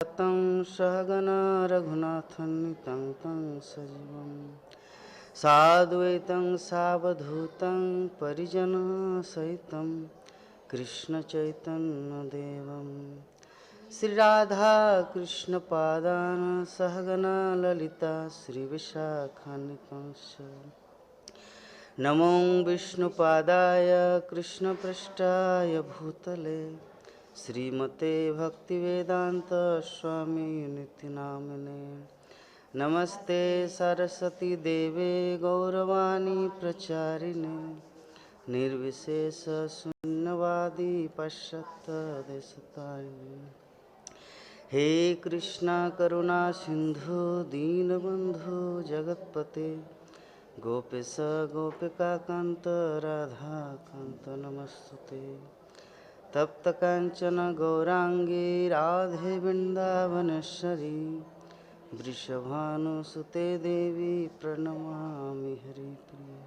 तं सहगना रघुनाथन्वितं तं सजीवं साद्वैतं सावधूतं परिजनसहितं कृष्णचैतन्यदेवं श्रीराधाकृष्णपादान् सहगना ललिता श्रीविशाखान्वितंश्च नमो विष्णुपादाय कृष्णपृष्ठाय भूतले श्रीमते भक्तिवेदांत स्वामी नित्यानामिने नमस्ते सरस्वती देवे गौरवाणी प्रचारिणे निर्विशेष शून्यवादी पाश्चात्यदेशतारिणे हे कृष्णा करुणा सिंधु दीनबंधु जगत्पते गोपेश गोपिकाकांत राधाकांत नमस्तुते तप्त कांचन गौरांगी राधे वृंदावनेश्वरी वृषभानुसुते देवी प्रणमामि हरिप्रिये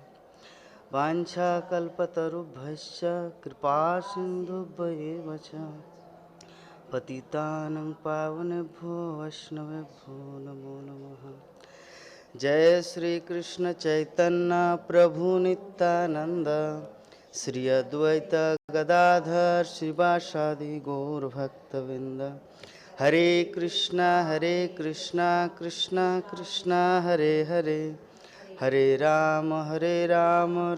वाञ्छाकल्पतरुभ्यश्च कृपा सिन्धुभ्येव च पतितानं पावनेभ्यो वैष्णवेभ्यो नमो नमः। जय श्री कृष्ण चैतन्य प्रभु नित्यानंद श्री अद्वैत गदाधर श्रीवासादि गौर भक्तवृंद हरे कृष्णा कृष्णा कृष्णा हरे हरे हरे राम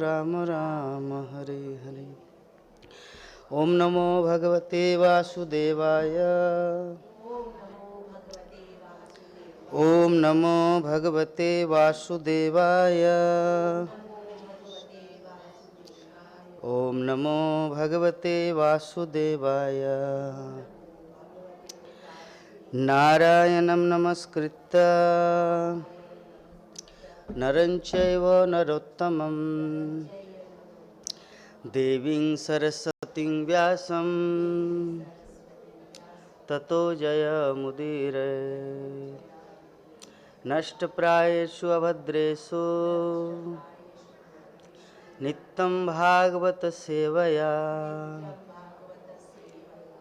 राम राम हरे हरे। ओम नमो भगवते वासुदेवाय ओम नमो भगवते वासुदेवाय ओम नमो भगवते वासुदेवाय। नारायणं नमस्कृत्य नरं चैव नरोत्तमं देवीं सरस्वतीं व्यासं ततो जयमुदीरये। नष्टप्रायेषु अभद्रेषु नित्यं भागवत सेवया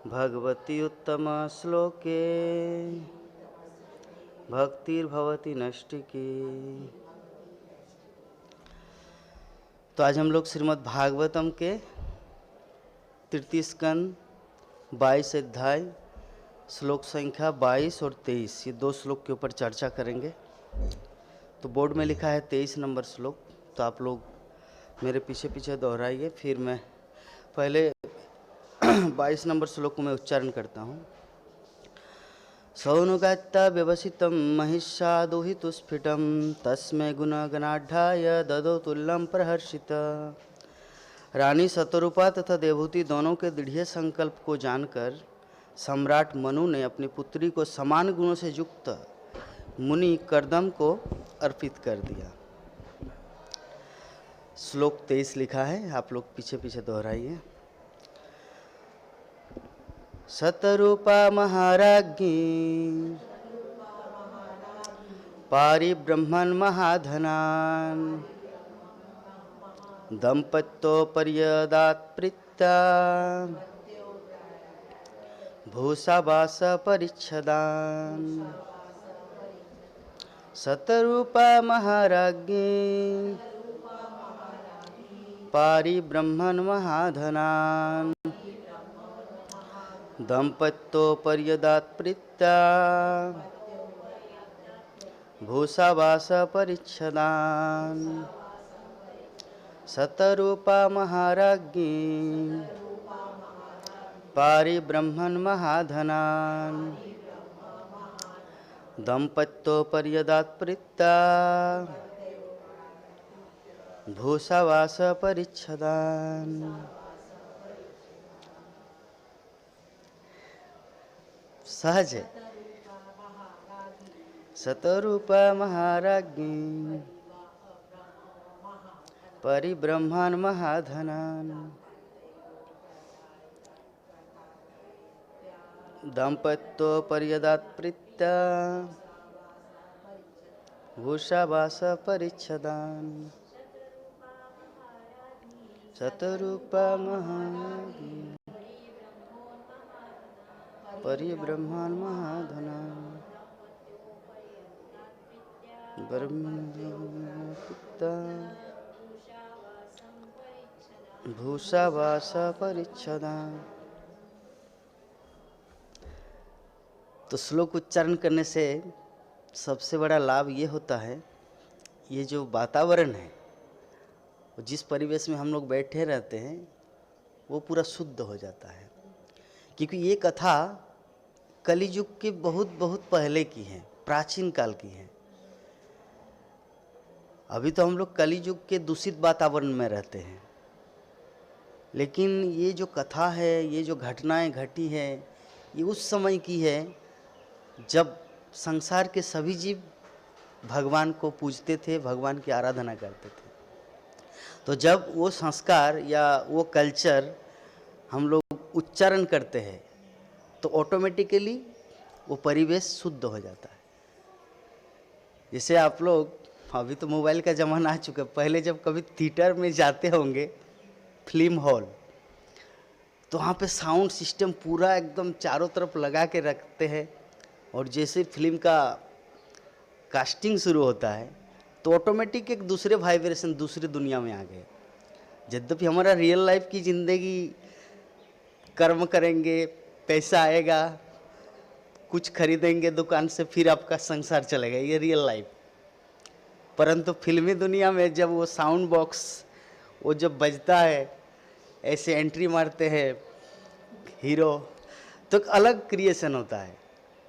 भगवती उत्तम श्लोके भक्तिर्भवति नष्टिकी। तो आज हम लोग श्रीमद् भागवतम के तृतीय स्कंद 22 अध्याय श्लोक संख्या 22 और 23 ये दो श्लोक के ऊपर चर्चा करेंगे। तो बोर्ड में लिखा है 23 नंबर श्लोक, तो आप लोग मेरे पीछे पीछे दोहराइए, फिर मैं पहले 22 नंबर श्लोक को मैं उच्चारण करता हूँ। सौनुगात्ता व्यवसितं महिषादुहितुस्फिटं तस्मै गुणगणाढ्याय ददौ तुल्यं प्रहर्षित। रानी शतरूपा तथा देवहूति दोनों के दृढ़ संकल्प को जानकर सम्राट मनु ने अपनी पुत्री को समान गुणों से युक्त मुनि कर्दम को अर्पित कर दिया। श्लोक 23 लिखा है, आप लोग पीछे पीछे दोहराइए। शतरूपा महाराज्ञी पारिब्रह्मन् महाधनान् दम्पत्योपर्यदात् प्रीत्या भूषावास परिच्छदान्। शतरूपा महाराज्ञी पारिब्रह्मन् महाधनान् दम्पत्योपर्यदात् प्रीत्या भूषावास परिच्छदान्। शतरूपा महाराज्ञी पारिब्रह्मन् महाधनान् दम्पत्योपर्यदात् प्रीत्या भूषावास परिच्छदान्। सहज है। शतरूपा महाराज्ञी परिब्रह्मन् महाधनान् दम्पत्योपर्यदात् प्रीत्या भूषावास परिच्छदान्। शतरूपा महाराज्ञी परिब्रह्मान् महाधना ब्रह्मपिता भूषावासा परिच्छदा। तो श्लोक उच्चारण करने से सबसे बड़ा लाभ ये होता है, ये जो वातावरण है, जिस परिवेश में हम लोग बैठे रहते हैं, वो पूरा शुद्ध हो जाता है। क्योंकि ये कथा कलियुग के बहुत बहुत पहले की है, प्राचीन काल की है। अभी तो हम लोग कलियुग के दूषित वातावरण में रहते हैं, लेकिन ये जो कथा है, ये जो घटनाएं घटी है, ये उस समय की है जब संसार के सभी जीव भगवान को पूजते थे, भगवान की आराधना करते थे। तो जब वो संस्कार या वो कल्चर हम लोग उच्चारण करते हैं तो ऑटोमेटिकली वो परिवेश शुद्ध हो जाता है। जैसे आप लोग, अभी तो मोबाइल का ज़माना आ चुका है, पहले जब कभी थिएटर में जाते होंगे, फिल्म हॉल, तो वहाँ पे साउंड सिस्टम पूरा एकदम चारों तरफ लगा के रखते हैं, और जैसे फिल्म का कास्टिंग शुरू होता है तो ऑटोमेटिक एक दूसरे वाइब्रेशन, दूसरी दुनिया में आ गए। यद्यपि हमारा रियल लाइफ की ज़िंदगी, कर्म करेंगे, पैसा आएगा, कुछ खरीदेंगे दुकान से, फिर आपका संसार चलेगा, ये रियल लाइफ। परंतु फिल्मी दुनिया में जब वो साउंड बॉक्स वो जब बजता है, ऐसे एंट्री मारते हैं हीरो, तो एक अलग क्रिएशन होता है,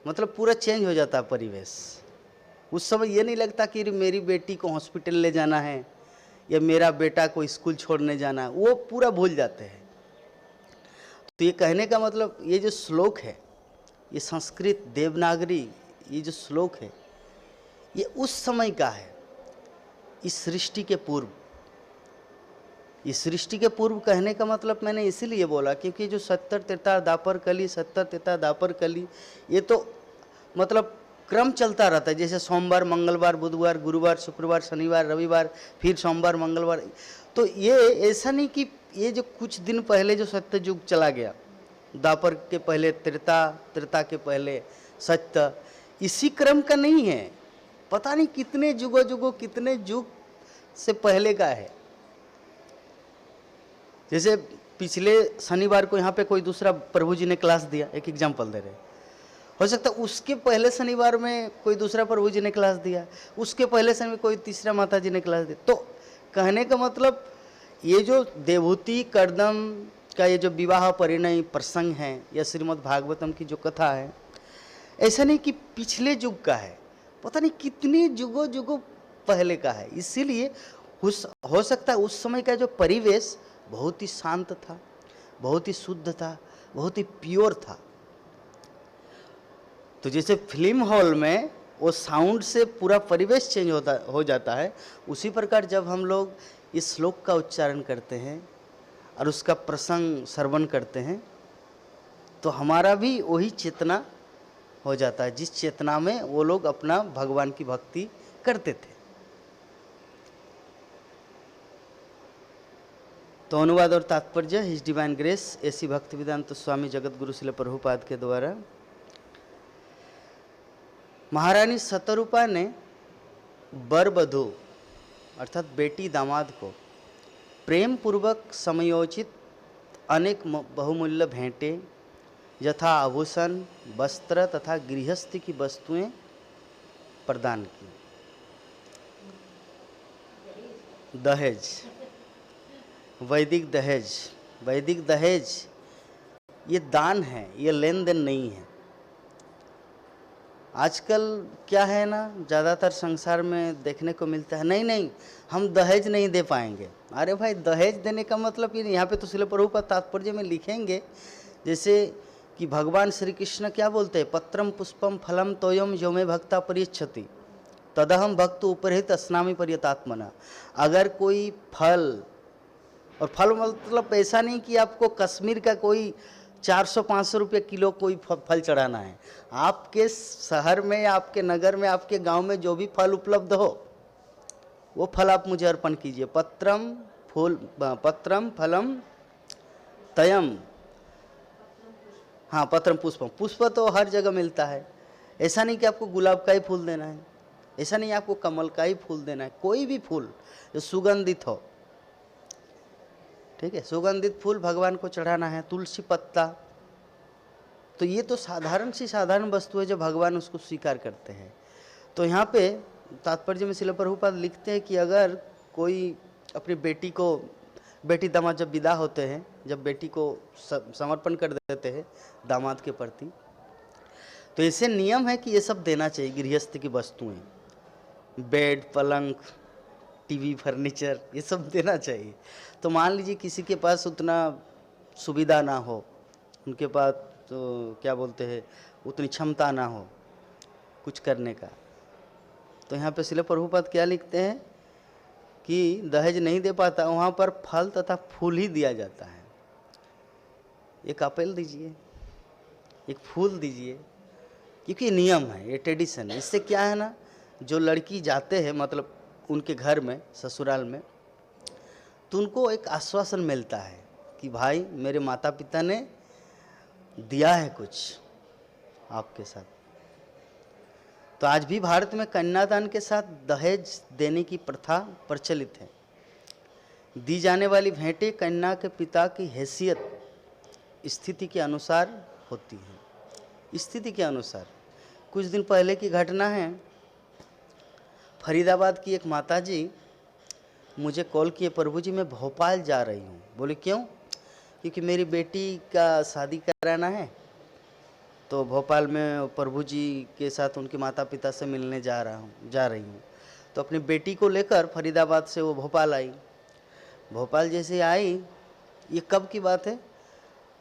मतलब पूरा चेंज हो जाता है परिवेश। उस समय ये नहीं लगता कि मेरी बेटी को हॉस्पिटल ले जाना है या मेरा बेटा को स्कूल छोड़ने जाना है, वो पूरा भूल जाते हैं। तो ये कहने का मतलब, ये जो श्लोक है, ये संस्कृत देवनागरी, ये जो श्लोक है, ये उस समय का है, इस सृष्टि के पूर्व। इस सृष्टि के पूर्व कहने का मतलब मैंने इसीलिए बोला क्योंकि जो 70 त्रेता द्वापर कली, 70 त्रेता द्वापर कली, ये तो मतलब क्रम चलता रहता है। जैसे सोमवार, मंगलवार, बुधवार, गुरुवार, शुक्रवार, शनिवार, रविवार, फिर सोमवार, मंगलवार। तो ये ऐसा नहीं कि ये जो कुछ दिन पहले जो सत्य युग चला गया, द्वापर के पहले त्रेता, त्रेता के पहले सत्य, इसी क्रम का नहीं है। पता नहीं कितने युगों कितने युग से पहले का है। जैसे पिछले शनिवार को यहाँ पे कोई दूसरा प्रभु जी ने क्लास दिया, एक एग्जाम्पल दे रहे, हो सकता है उसके पहले शनिवार में कोई दूसरा प्रभु जी ने क्लास दिया, उसके पहले शनिवार में कोई तीसरा माता जी ने क्लास दिया। तो कहने का मतलब, ये जो देवहूति कर्दम का ये जो विवाह परिणय प्रसंग है या श्रीमद् भागवतम की जो कथा है, ऐसा नहीं कि पिछले युग का है, पता नहीं कितने युगों पहले का है। इसीलिए हो सकता है उस समय का जो परिवेश बहुत ही शांत था, बहुत ही शुद्ध था, बहुत ही प्योर था। तो जैसे फिल्म हॉल में वो साउंड से पूरा परिवेश चेंज हो जाता है, उसी प्रकार जब हम लोग इस श्लोक का उच्चारण करते हैं और उसका प्रसंग श्रवण करते हैं, तो हमारा भी वही चेतना हो जाता है जिस चेतना में वो लोग अपना भगवान की भक्ति करते थे। तो अनुवाद और तात्पर्य, हिज डिवाइन ग्रेस ऐसी भक्तिवेदांत स्वामी जगत गुरु श्रील प्रभुपाद के द्वारा महारानी शतरूपा ने वर वधू अर्थात बेटी दामाद को प्रेम पूर्वक समयोचित अनेक बहुमूल्य भेंटें यथा आभूषण, वस्त्र तथा गृहस्थी की वस्तुएं प्रदान की। दहेज, वैदिक दहेज, वैदिक दहेज ये दान है, ये लेन देन नहीं है। आजकल क्या है ना, ज़्यादातर संसार में देखने को मिलता है, नहीं हम दहेज नहीं दे पाएंगे। अरे भाई, दहेज देने का मतलब ये, यहाँ पे तो श्रील प्रभुपाद तात्पर्य में लिखेंगे जैसे कि भगवान श्री कृष्ण क्या बोलते हैं, पत्रम पुष्पम फलम तोयम जो में भक्ता परिच्छति तदहम भक्त उपरहित अस्नामी पर्यतात्मना। अगर कोई फल, और फल मतलब ऐसा नहीं कि आपको कश्मीर का कोई 400-500 रुपये किलो कोई फल चढ़ाना है। आपके शहर में, आपके नगर में, आपके गांव में जो भी फल उपलब्ध हो वो फल आप मुझे अर्पण कीजिए। पत्रम फलम तयम, हाँ, पत्रम पुष्पम, पुष्प तो हर जगह मिलता है। ऐसा नहीं कि आपको गुलाब का ही फूल देना है, ऐसा नहीं आपको कमल का ही फूल देना है, कोई भी फूल जो सुगंधित हो, ठीक है, सुगंधित फूल भगवान को चढ़ाना है। तुलसी पत्ता, तो ये तो साधारण वस्तु है जो भगवान उसको स्वीकार करते हैं। तो यहाँ पे तात्पर्य में श्रील प्रभुपाद लिखते हैं कि अगर कोई अपनी बेटी दामाद जब विदा होते हैं, जब बेटी को समर्पण कर देते हैं दामाद के प्रति, तो ऐसे नियम है कि ये सब देना चाहिए, गृहस्थ की वस्तुएं, बेड, पलंग, टीवी, फर्नीचर, ये सब देना चाहिए। तो मान लीजिए किसी के पास उतना सुविधा ना हो, उनके पास तो क्या बोलते हैं उतनी क्षमता ना हो कुछ करने का, तो यहाँ पे श्रील प्रभुपाद क्या लिखते हैं कि दहेज नहीं दे पाता, वहाँ पर फल तथा फूल ही दिया जाता है। एक एप्पल दीजिए, एक फूल दीजिए, क्योंकि नियम है, ये ट्रेडिशन है। इससे क्या है ना, जो लड़की जाते हैं मतलब उनके घर में, ससुराल में, तो उनको एक आश्वासन मिलता है कि भाई मेरे माता पिता ने दिया है कुछ आपके साथ। तो आज भी भारत में कन्यादान के साथ दहेज देने की प्रथा प्रचलित है। दी जाने वाली भेंटें कन्या के पिता की हैसियत स्थिति के अनुसार होती है। स्थिति के अनुसार कुछ दिन पहले की घटना है, फरीदाबाद की एक माताजी मुझे कॉल किए, प्रभु जी मैं भोपाल जा रही हूँ। बोले क्यों? क्योंकि मेरी बेटी का शादी कराना है, तो भोपाल में प्रभु जी के साथ उनके माता पिता से मिलने जा रही हूँ। तो अपनी बेटी को लेकर फरीदाबाद से वो भोपाल आई। भोपाल जैसे आई, ये कब की बात है,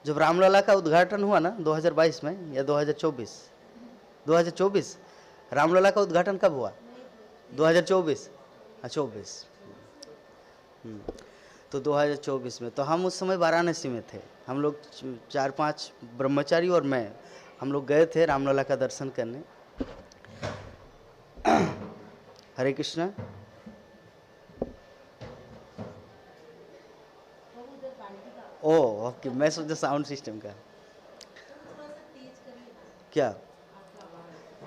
जब रामलला का उद्घाटन हुआ ना 2022 में या 2024 रामलला का उद्घाटन कब हुआ? 2024, हाँ 24। तो 2024 में, तो हम उस समय वाराणसी में थे। हम लोग 4-5 ब्रह्मचारी और मैं, हम लोग गए थे रामलला का दर्शन करने। हरे कृष्णा। ओ ओके, मैं सोचा साउंड सिस्टम का। क्या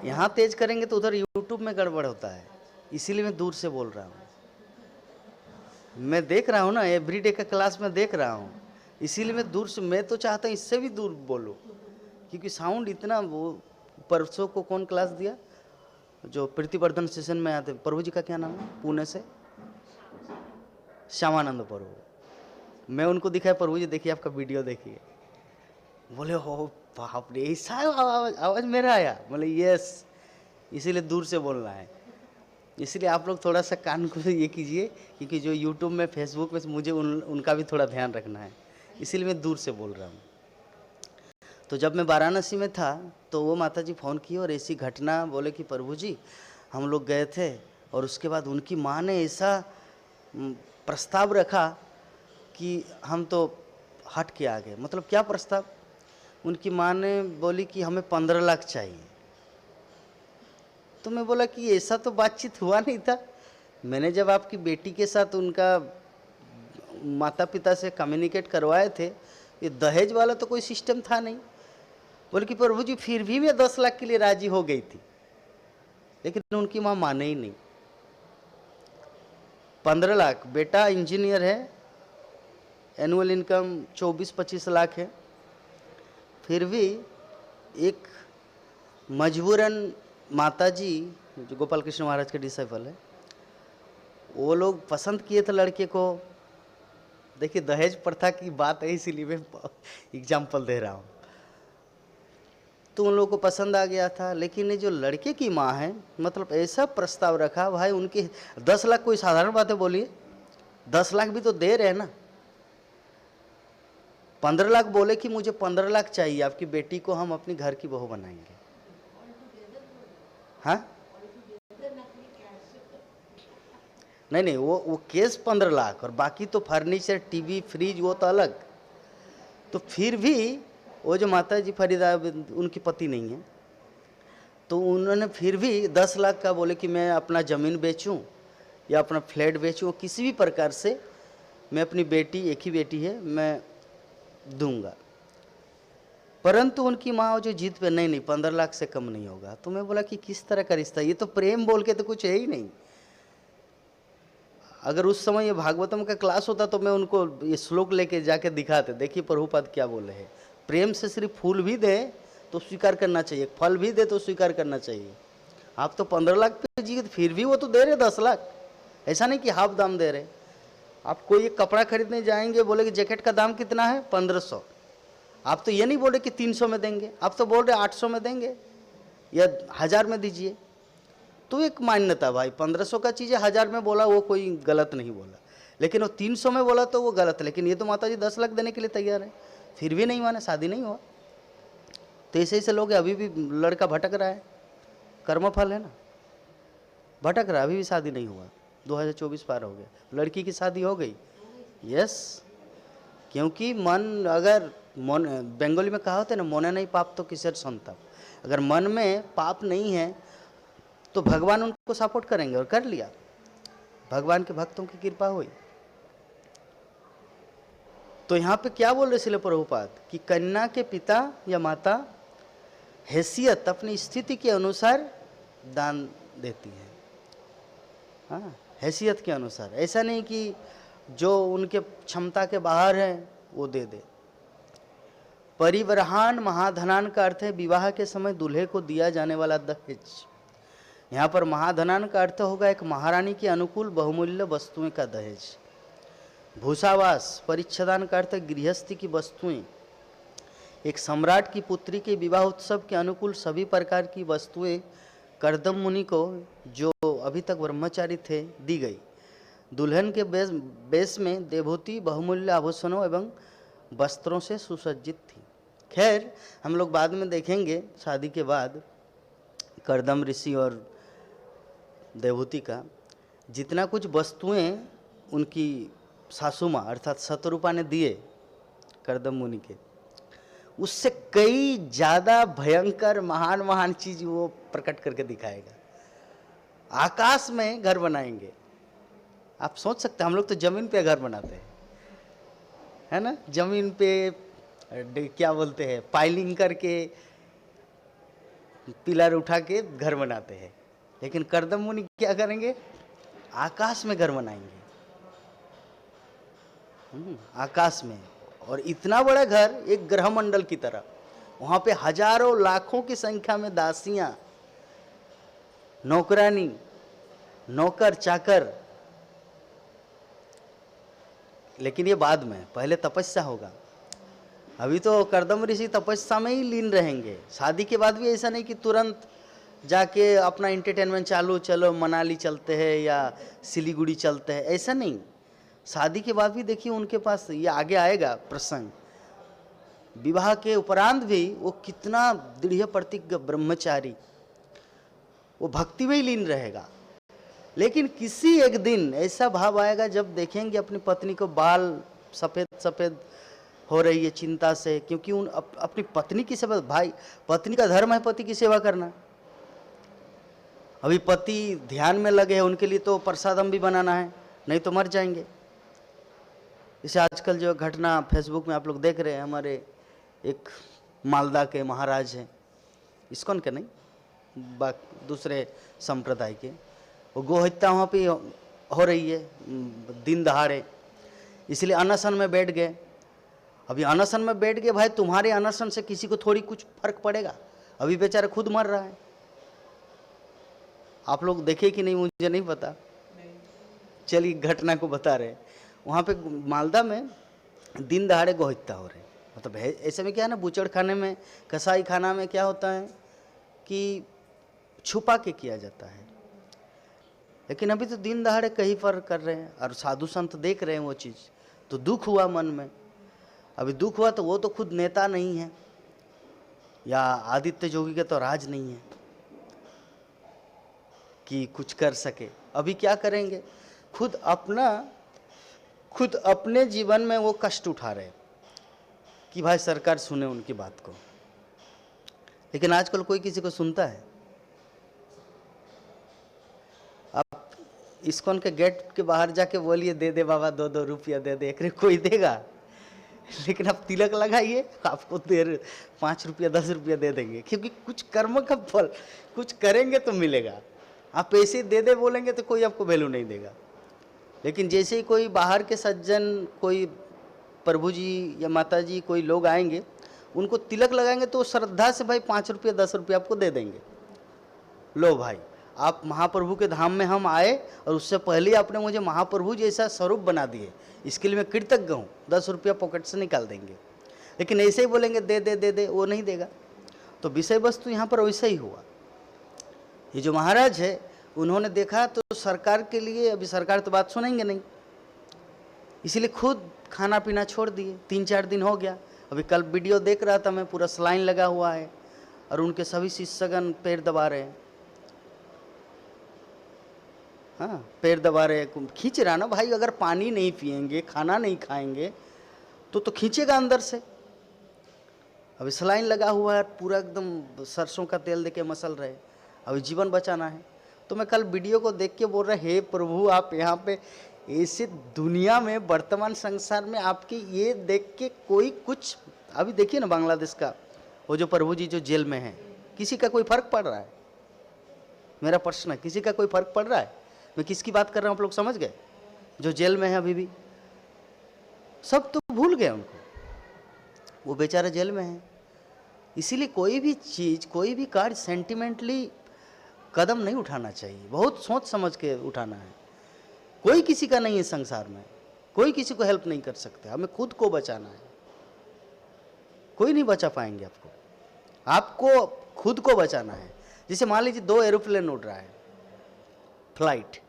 यहाँ तेज करेंगे तो उधर यूट्यूब में गड़बड़ होता है, इसीलिए मैं दूर से बोल रहा हूँ। मैं देख रहा हूँ ना, एवरीडे का क्लास में देख रहा हूँ, इसीलिए मैं दूर से, मैं तो चाहता हूँ इससे भी दूर बोलूँ, क्योंकि साउंड इतना। वो परसों को कौन क्लास दिया, जो प्रीतिवर्धन सेशन में आते, प्रभु जी का क्या नाम है, पुणे से, श्यामानंद प्रभु। मैं उनको दिखाया, प्रभु जी देखिए आपका वीडियो देखिए। बोले हो बाप रे, ऐसा आवाज़ मेरा आया? बोले यस, इसीलिए दूर से बोलना है। इसलिए आप लोग थोड़ा सा कान को ये कीजिए, क्योंकि जो यूट्यूब में, फेसबुक में मुझे उनका भी थोड़ा ध्यान रखना है, इसीलिए मैं दूर से बोल रहा हूँ। तो जब मैं वाराणसी में था तो वो माताजी फ़ोन की और ऐसी घटना, बोले कि प्रभु जी हम लोग गए थे और उसके बाद उनकी माँ ने ऐसा प्रस्ताव रखा कि हम तो हट के आ गए। मतलब क्या प्रस्ताव? उनकी माँ ने बोली कि हमें 15 लाख चाहिए। तो मैं बोला कि ऐसा तो बातचीत हुआ नहीं था। मैंने जब आपकी बेटी के साथ उनका माता पिता से कम्युनिकेट करवाए थे, ये दहेज वाला तो कोई सिस्टम था नहीं। बोले कि प्रभु जी फिर भी मैं 10 लाख के लिए राजी हो गई थी, लेकिन उनकी माँ माने ही नहीं। 15 लाख, बेटा इंजीनियर है, एनुअल इनकम 24-25 लाख है, फिर भी एक मजबूरन माताजी, जो गोपाल कृष्ण महाराज के डिसाइपल है, वो लोग पसंद किए थे लड़के को। देखिए दहेज प्रथा की बात है, इसीलिए मैं एग्जाम्पल दे रहा हूँ। तो उन लोगों को पसंद आ गया था, लेकिन ये जो लड़के की माँ है, मतलब ऐसा प्रस्ताव रखा, भाई उनके 10 लाख कोई साधारण बात है? बोलिए, 10 लाख भी तो दे रहे हैं ना। 15 लाख बोले कि मुझे 15 लाख चाहिए, आपकी बेटी को हम अपनी घर की बहू बनाएंगे। हाँ नहीं, वो केस 15 लाख और बाकी तो फर्नीचर, टीवी, फ्रिज वो तो अलग। तो फिर भी वो जो माता जी फरीदा, उनकी पति नहीं है, तो उन्होंने फिर भी 10 लाख का बोले कि मैं अपना ज़मीन बेचूं या अपना फ्लैट बेचूं, किसी भी प्रकार से मैं अपनी बेटी, एक ही बेटी है, मैं दूंगा। परंतु उनकी माँ जो जीत पे नहीं 15 लाख से कम नहीं होगा। तो मैं बोला कि किस तरह का रिश्ता, ये तो प्रेम बोल के तो कुछ है ही नहीं। अगर उस समय ये भागवतम का क्लास होता तो मैं उनको ये श्लोक लेके जाके दिखाते, देखिए प्रभुपाद क्या बोले हैं। प्रेम से सिर्फ फूल भी दे तो स्वीकार करना चाहिए, फल भी दे तो स्वीकार करना चाहिए। आप तो 15 लाख पे जी, फिर भी वो तो दे रहे 10 लाख, ऐसा नहीं कि हाफ दाम दे रहे। आप कोई एक कपड़ा खरीदने जाएंगे, बोले कि जैकेट का दाम कितना है 1500, आप तो ये नहीं बोले कि 300 में देंगे, आप तो बोल रहे 800 में देंगे या 1000 में दीजिए। तो एक मान्यता भाई, 1500 का चीज़ 1000 में बोला वो कोई गलत नहीं बोला, लेकिन वो 300 में बोला तो वो गलत है। लेकिन ये तो माता जी 10 लाख देने के लिए तैयार है, फिर भी नहीं माने, शादी नहीं हुआ। तो ऐसे ऐसे लोग अभी भी लड़का भटक रहा है, कर्मफल है ना, भटक रहा है, अभी भी शादी नहीं हुआ। 2024 पार हो गया, लड़की की शादी हो गई, यस। क्योंकि मन, अगर मन, बंगाली में कहा होता है ना, मोने नहीं पाप तो किसर संताप। अगर मन में पाप नहीं है तो भगवान उनको सपोर्ट करेंगे, और कर लिया, भगवान के भक्तों की कृपा हुई। तो यहाँ पे क्या बोल रहे शिल प्रभुपाद कि कन्या के पिता या माता हैसियत अपनी स्थिति के अनुसार दान देती है। हाँ, हैसियत के अनुसार, ऐसा नहीं कि जो उनके क्षमता के बाहर है वो दे दे। परिवरहान महाधनान का अर्थ है विवाह के समय दूल्हे को दिया जाने वाला दहेज। यहाँ पर महाधनान का अर्थ होगा एक महारानी के अनुकूल बहुमूल्य वस्तुएं का दहेज। भूषावास परिच्छदान का अर्थ है गृहस्थी की वस्तुएं। एक सम्राट की पुत्री के विवाह उत्सव के अनुकूल सभी प्रकार की वस्तुएं कर्दम मुनि को, जो अभी तक ब्रह्मचारी थे, दी गई। दुल्हन के बेस में देवभूति बहुमूल्य आभूषणों एवं वस्त्रों से सुसज्जित थी। खैर, हम लोग बाद में देखेंगे शादी के बाद कर्दम ऋषि और देवभूति का जितना कुछ वस्तुएं उनकी सासू माँ अर्थात शतरूपा ने दिए कर्दम मुनि के, उससे कई ज़्यादा भयंकर महान महान चीज वो प्रकट करके दिखाएगा। आकाश में घर बनाएंगे। आप सोच सकते हैं, हम लोग तो जमीन पे घर बनाते हैं, है ना, जमीन पे क्या बोलते हैं, पाइलिंग करके पिलर उठा के घर बनाते हैं। लेकिन कर्दम मुनि क्या करेंगे, आकाश में घर बनाएंगे। आकाश में, और इतना बड़ा घर एक ग्रह मंडल की तरह। वहां पे हजारों लाखों की संख्या में दासियां, नौकरानी, नौकर चाकर। लेकिन ये बाद में, पहले तपस्या होगा। अभी तो कर्दम ऋषि तपस्या में ही लीन रहेंगे। शादी के बाद भी ऐसा नहीं कि तुरंत जाके अपना एंटरटेनमेंट चालू, चलो मनाली चलते हैं या सिलीगुड़ी चलते हैं, ऐसा नहीं। शादी के बाद भी देखिए उनके पास, ये आगे आएगा प्रसंग, विवाह के उपरांत भी वो कितना दृढ़ प्रतिज्ञ ब्रह्मचारी, वो भक्ति में ही लीन रहेगा। लेकिन किसी एक दिन ऐसा भाव आएगा जब देखेंगे अपनी पत्नी को बाल सफ़ेद सफ़ेद हो रही है चिंता से, क्योंकि उन अपनी पत्नी की सेवा, भाई पत्नी का धर्म है पति की सेवा करना। अभी पति ध्यान में लगे हैं, उनके लिए तो प्रसादम भी बनाना है, नहीं तो मर जाएंगे। इसे आजकल जो घटना फेसबुक में आप लोग देख रहे हैं, हमारे एक मालदा के महाराज हैं, इस्कॉन के नहीं, दूसरे संप्रदाय के, वो गोहत्या वहाँ पे हो रही है दिन दहाड़े, इसलिए अनशन में बैठ गए। अभी अनशन में बैठ गए, भाई तुम्हारे अनशन से किसी को थोड़ी कुछ फर्क पड़ेगा, अभी बेचारा खुद मर रहा है। आप लोग देखे कि नहीं मुझे नहीं पता, चलिए घटना को बता रहे। वहाँ पे मालदा में दिन दहाड़े गोहत्या हो रहे, मतलब ऐसे में क्या है ना, बूचड़ खाने में, कसाई खाना में क्या होता है कि छुपा के किया जाता है। लेकिन अभी तो दिन दहाड़े कहीं पर कर रहे हैं, और साधु संत देख रहे हैं वो चीज़, तो दुख हुआ मन में। अभी दुख हुआ तो वो तो खुद नेता नहीं है, या आदित्य जोगी का तो राज नहीं है कि कुछ कर सके। अभी क्या करेंगे, खुद अपने जीवन में वो कष्ट उठा रहे कि भाई सरकार सुने उनकी बात को। लेकिन आजकल कोई किसी को सुनता है? आप इस्कॉन के गेट के बाहर जाके बोलिए दे दे बाबा 2-2 रुपया दे दे, एक कोई देगा? लेकिन आप तिलक लगाइए, आपको देर 5 रुपया 10 रुपया दे देंगे, क्योंकि कुछ कर्म का फल, कुछ करेंगे तो मिलेगा। आप पैसे दे दे बोलेंगे तो कोई आपको वैल्यू नहीं देगा। लेकिन जैसे ही कोई बाहर के सज्जन, कोई प्रभु जी या माता जी, कोई लोग आएंगे, उनको तिलक लगाएंगे तो श्रद्धा से भाई 5 रुपया 10 रुपया आपको दे देंगे। लो भाई, आप महाप्रभु के धाम में हम आए और उससे पहले आपने मुझे महाप्रभु जैसा स्वरूप बना दिए, इसके लिए मैं कृतज्ञ हूँ। 10 रुपया पॉकेट से निकाल देंगे। लेकिन ऐसे ही बोलेंगे दे दे दे दे, वो नहीं देगा। तो विषय वस्तु यहाँ पर वैसा ही हुआ। ये जो महाराज है, उन्होंने देखा तो सरकार के लिए, अभी सरकार तो बात सुनेंगे नहीं, इसीलिए खुद खाना पीना छोड़ दिए। 3-4 दिन हो गया। अभी कल वीडियो देख रहा था मैं, पूरा सलाइन लगा हुआ है और उनके सभी शिष्यगण पैर दबा रहे हैं। हाँ, पैर दबा रहे, खींच रहा ना भाई। अगर पानी नहीं पिएंगे, खाना नहीं खाएंगे तो खींचेगा अंदर से। अभी सलाइन लगा हुआ है, पूरा एकदम सरसों का तेल देके मसल रहे, अभी जीवन बचाना है। तो मैं कल वीडियो को देख के बोल रहा, हे प्रभु, आप यहाँ पे ऐसे दुनिया में, वर्तमान संसार में आपके ये देख के कोई कुछ, अभी देखिए ना बांग्लादेश का वो जो प्रभु जी जो जेल में है, किसी का कोई फर्क पड़ रहा है? मेरा प्रश्न है, किसी का कोई फर्क पड़ रहा है? मैं किसकी बात कर रहा हूँ, आप लोग समझ गए? जो जेल में है अभी भी, सब तो भूल गए उनको, वो बेचारा जेल में है। इसीलिए कोई भी चीज़, कोई भी कार्य सेंटिमेंटली कदम नहीं उठाना चाहिए, बहुत सोच समझ के उठाना है। कोई किसी का नहीं है संसार में, कोई किसी को हेल्प नहीं कर सकता, हमें खुद को बचाना है। कोई नहीं बचा पाएंगे आपको, आपको खुद को बचाना है। जैसे मान लीजिए 2 एरोप्लेन उड़ रहा है, फ्लाइट,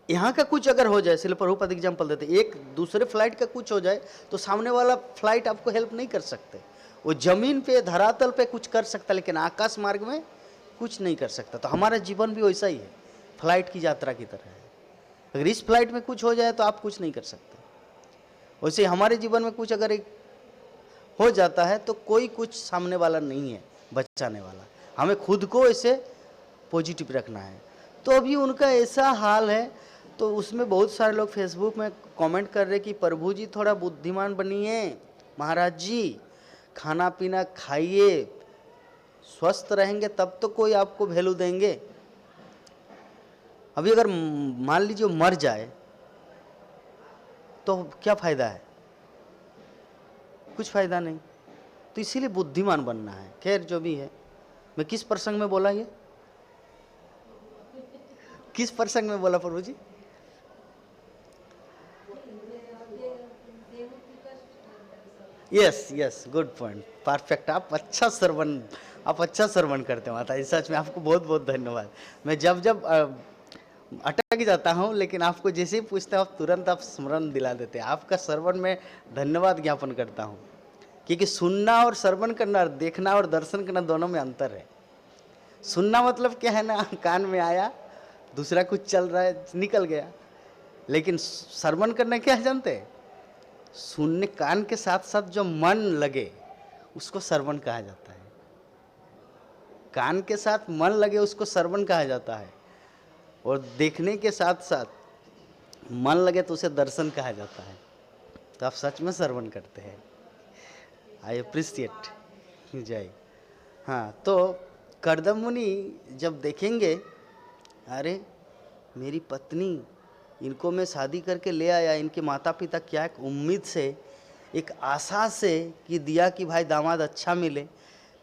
यहाँ का कुछ अगर हो जाए, इसलिए प्रभुपाद एग्जाम्पल देते, एक दूसरे फ्लाइट का कुछ हो जाए तो सामने वाला फ्लाइट आपको हेल्प नहीं कर सकते। वो जमीन पे, धरातल पे कुछ कर सकता, लेकिन आकाश मार्ग में कुछ नहीं कर सकता। तो हमारा जीवन भी वैसा ही है, फ्लाइट की यात्रा की तरह है। अगर इस फ्लाइट में कुछ हो जाए तो आप कुछ नहीं कर सकते। वैसे हमारे जीवन में कुछ अगर एक हो जाता है तो कोई कुछ सामने वाला नहीं है बचाने वाला, हमें खुद को ऐसे पॉजिटिव रखना है। तो अभी उनका ऐसा हाल है, तो उसमें बहुत सारे लोग फेसबुक में कमेंट कर रहे कि प्रभु जी थोड़ा बुद्धिमान बनिए, महाराज जी खाना पीना खाइए, स्वस्थ रहेंगे तब तो कोई आपको वैल्यू देंगे। अभी अगर मान लीजिए मर जाए तो क्या फायदा है? कुछ फायदा नहीं। तो इसीलिए बुद्धिमान बनना है। खैर जो भी है, मैं किस प्रसंग में बोला, ये किस प्रसंग में बोला प्रभु जी? Yes yes, good point, perfect. आप अच्छा श्रवण करते हो माता जी, सच में आपको बहुत बहुत धन्यवाद। मैं जब जब अटक जाता हूँ, लेकिन आपको जैसे ही पूछता हूँ तुरंत आप स्मरण दिला देते हैं। आपका श्रवण में धन्यवाद ज्ञापन करता हूँ, क्योंकि सुनना और श्रवण करना, देखना और दर्शन करना, दोनों में अंतर है। सुनना मतलब क्या है ना, कान में आया, दूसरा कुछ चल रहा है, निकल गया। लेकिन श्रवण करना क्या है जानते हैं? सुनने, कान के साथ साथ जो मन लगे उसको श्रवण कहा जाता है। कान के साथ मन लगे उसको श्रवण कहा जाता है, और देखने के साथ साथ मन लगे तो उसे दर्शन कहा जाता है। तो आप सच में श्रवण करते हैं, आई अप्रिशिएट। जय। हाँ, तो कर्दम मुनि जब देखेंगे, अरे मेरी पत्नी, इनको मैं शादी करके ले आया, इनके माता पिता क्या एक उम्मीद से, एक आशा से कि दिया कि भाई दामाद अच्छा मिले,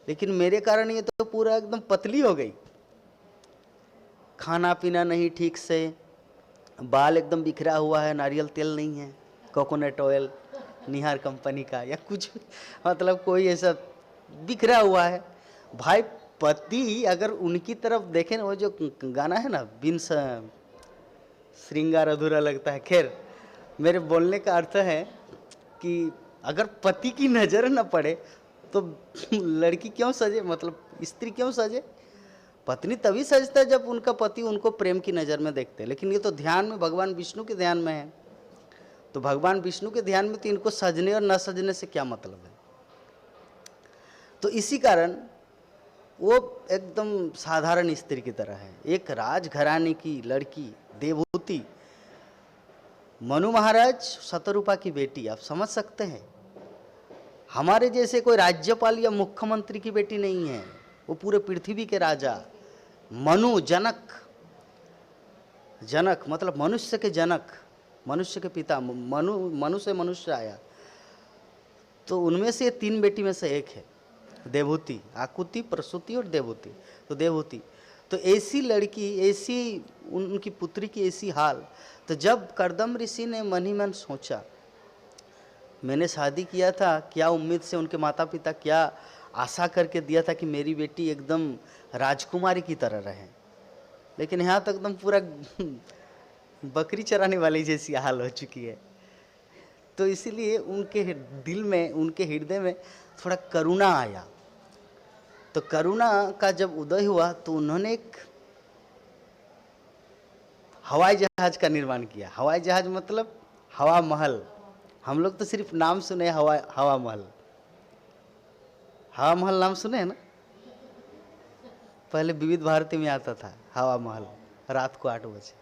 लेकिन मेरे कारण ये तो पूरा एकदम पतली हो गई। खाना पीना नहीं ठीक से, बाल एकदम बिखरा हुआ है, नारियल तेल नहीं है, कोकोनट ऑयल निहार कंपनी का या कुछ, मतलब कोई ऐसा बिखरा हुआ है। भाई पति अगर उनकी तरफ देखें, वो जो गाना है ना, बिन श्रृंगार अधूरा लगता है। खैर, मेरे बोलने का अर्थ है कि अगर पति की नज़र न पड़े तो लड़की क्यों सजे, मतलब स्त्री क्यों सजे? पत्नी तभी सजता है जब उनका पति उनको प्रेम की नज़र में देखते हैं। लेकिन ये तो ध्यान में, भगवान विष्णु के ध्यान में है, तो भगवान विष्णु के ध्यान में तो इनको सजने और न सजने से क्या मतलब है? तो इसी कारण वो एकदम साधारण स्त्री की तरह है, एक राजघराने की लड़की, देवहूति, मनु महाराज शतरूपा की बेटी। आप समझ सकते हैं हमारे जैसे कोई राज्यपाल या मुख्यमंत्री की बेटी नहीं है, वो पूरे पृथ्वी के राजा मनु, जनक। जनक मतलब मनुष्य के जनक, मनुष्य के पिता। मनु से मनुष्य आया, तो उनमें से 3 बेटी में से एक है देवहूति, आकुति, प्रसूति और देवहूति। तो देवहूति तो ऐसी लड़की, ऐसी उनकी पुत्री की ऐसी हाल। तो जब कर्दम ऋषि ने मन ही मन सोचा, मैंने शादी किया था, क्या उम्मीद से उनके माता पिता क्या आशा करके दिया था कि मेरी बेटी एकदम राजकुमारी की तरह रहे, लेकिन यहाँ तक एकदम पूरा बकरी चराने वाली जैसी हाल हो चुकी है। तो इसीलिए उनके दिल में, उनके हृदय में थोड़ा करुणा आया। तो करुणा का जब उदय हुआ तो उन्होंने एक हवाई जहाज का निर्माण किया। हवाई जहाज मतलब हवा महल। हम लोग तो सिर्फ नाम सुने हवा महल। हवा महल नाम सुने हैं ना, पहले विविध भारती में आता था हवा महल, रात को 8 बजे।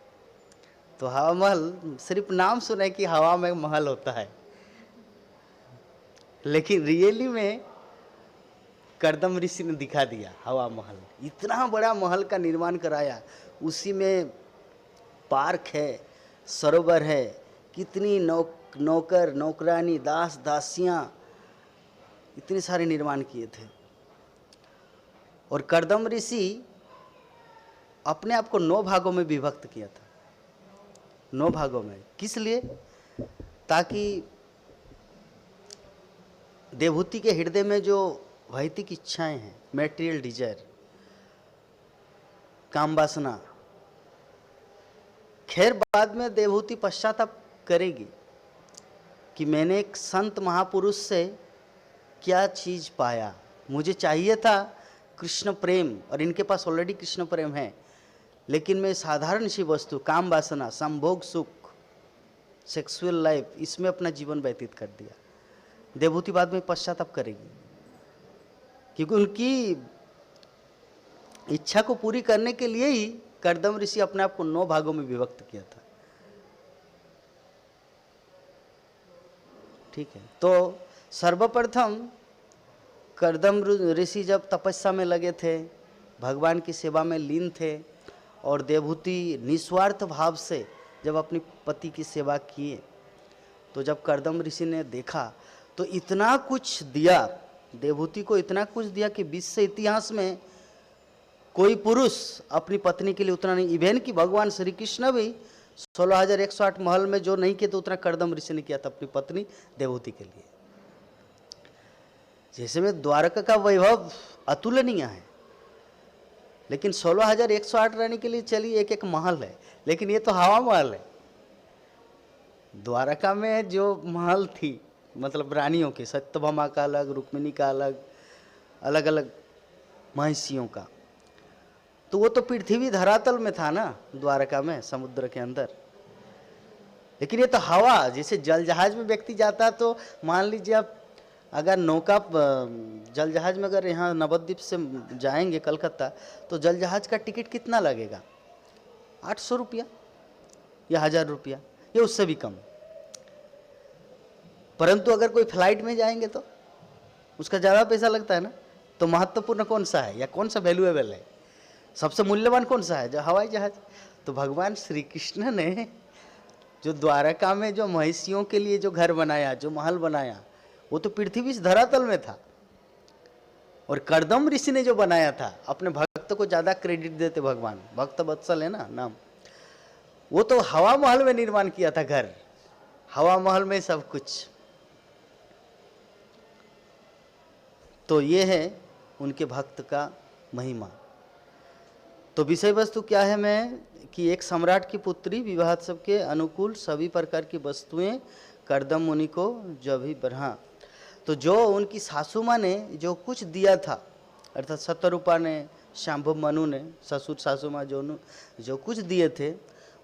तो हवा महल सिर्फ नाम सुने कि हवा में महल होता है, लेकिन रियली में कर्दम ऋषि ने दिखा दिया हवा महल। इतना बड़ा महल का निर्माण कराया, उसी में पार्क है, सरोवर है, कितनी नौकर नौकरानी, दास दासियां, इतने सारे निर्माण किए थे। और कर्दम ऋषि अपने आप को 9 भागों में विभक्त किया था। 9 भागों में किस लिए? ताकि देवहूति के हृदय में जो भौतिक इच्छाएं हैं, मैटेरियल डिजायर, काम वासना, खैर बाद में देवहूति पश्चाताप करेगी कि मैंने एक संत महापुरुष से क्या चीज पाया, मुझे चाहिए था कृष्ण प्रेम, और इनके पास ऑलरेडी कृष्ण प्रेम है, लेकिन मैं साधारण सी वस्तु, काम वासना, संभोग सुख, सेक्सुअल लाइफ, इसमें अपना जीवन व्यतीत कर दिया। देवहूति बाद में पश्चाताप करेगी, क्योंकि उनकी इच्छा को पूरी करने के लिए ही कर्दम ऋषि अपने आप को 9 भागों में विभक्त किया था। ठीक है, तो सर्वप्रथम कर्दम ऋषि जब तपस्या में लगे थे, भगवान की सेवा में लीन थे, और देवहूति निस्वार्थ भाव से जब अपनी पति की सेवा किए, तो जब कर्दम ऋषि ने देखा तो इतना कुछ दिया, देवहूति को इतना कुछ दिया कि विश्व इतिहास में कोई पुरुष अपनी पत्नी के लिए उतना नहीं, इवेन कि भगवान श्री कृष्ण भी 16,108 महल में जो नहीं किया तो उतना कर्दम ऋषि ने किया था अपनी पत्नी देवहूति के लिए। जैसे में द्वारका का वैभव अतुलनीय है, लेकिन 16,108 रानी के लिए चलिए एक महल है, लेकिन ये तो हवा महल है। द्वारका में जो महल थी, मतलब रानियों के, सत्यभामा का अलग, रुक्मिणी का अलग, अलग अलग महिषियों का, तो वो तो पृथ्वी धरातल में था ना, द्वारका में, समुद्र के अंदर। लेकिन ये तो हवा, जैसे जल जहाज में व्यक्ति जाता, तो मान लीजिए आप अगर नौका जल जहाज में अगर यहाँ नवद्वीप से जाएंगे कलकत्ता, तो जल जहाज का टिकट कितना लगेगा? 800 रुपया या 1000 रुपया, या उससे भी कम। परंतु अगर कोई फ्लाइट में जाएंगे तो उसका ज़्यादा पैसा लगता है ना। तो महत्वपूर्ण कौन सा है या कौन सा वैल्यूएबल है, सबसे मूल्यवान कौन सा है? जो हवाई जहाज। तो भगवान श्री कृष्ण ने जो द्वारका में जो महिषियों के लिए जो घर बनाया, जो महल बनाया, वो तो पृथ्वी धरातल में था। और कर्दम ऋषि ने जो बनाया था, अपने भक्त को ज्यादा क्रेडिट देते भगवान, भक्त वत्सल है ना नाम, वो तो हवा महल में निर्माण किया था घर, हवा महल में सब कुछ। तो ये है उनके भक्त का महिमा। तो विषय वस्तु क्या है मैं कि एक सम्राट की पुत्री विवाहोत्सव के अनुकूल सभी प्रकार की वस्तुएं कर्दम मुनि को जो भी बढ़ा। तो जो उनकी सासू माँ ने जो कुछ दिया था, अर्थात शतरूपा ने, शांभव मनु ने, ससुर सासू माँ जो कुछ दिए थे,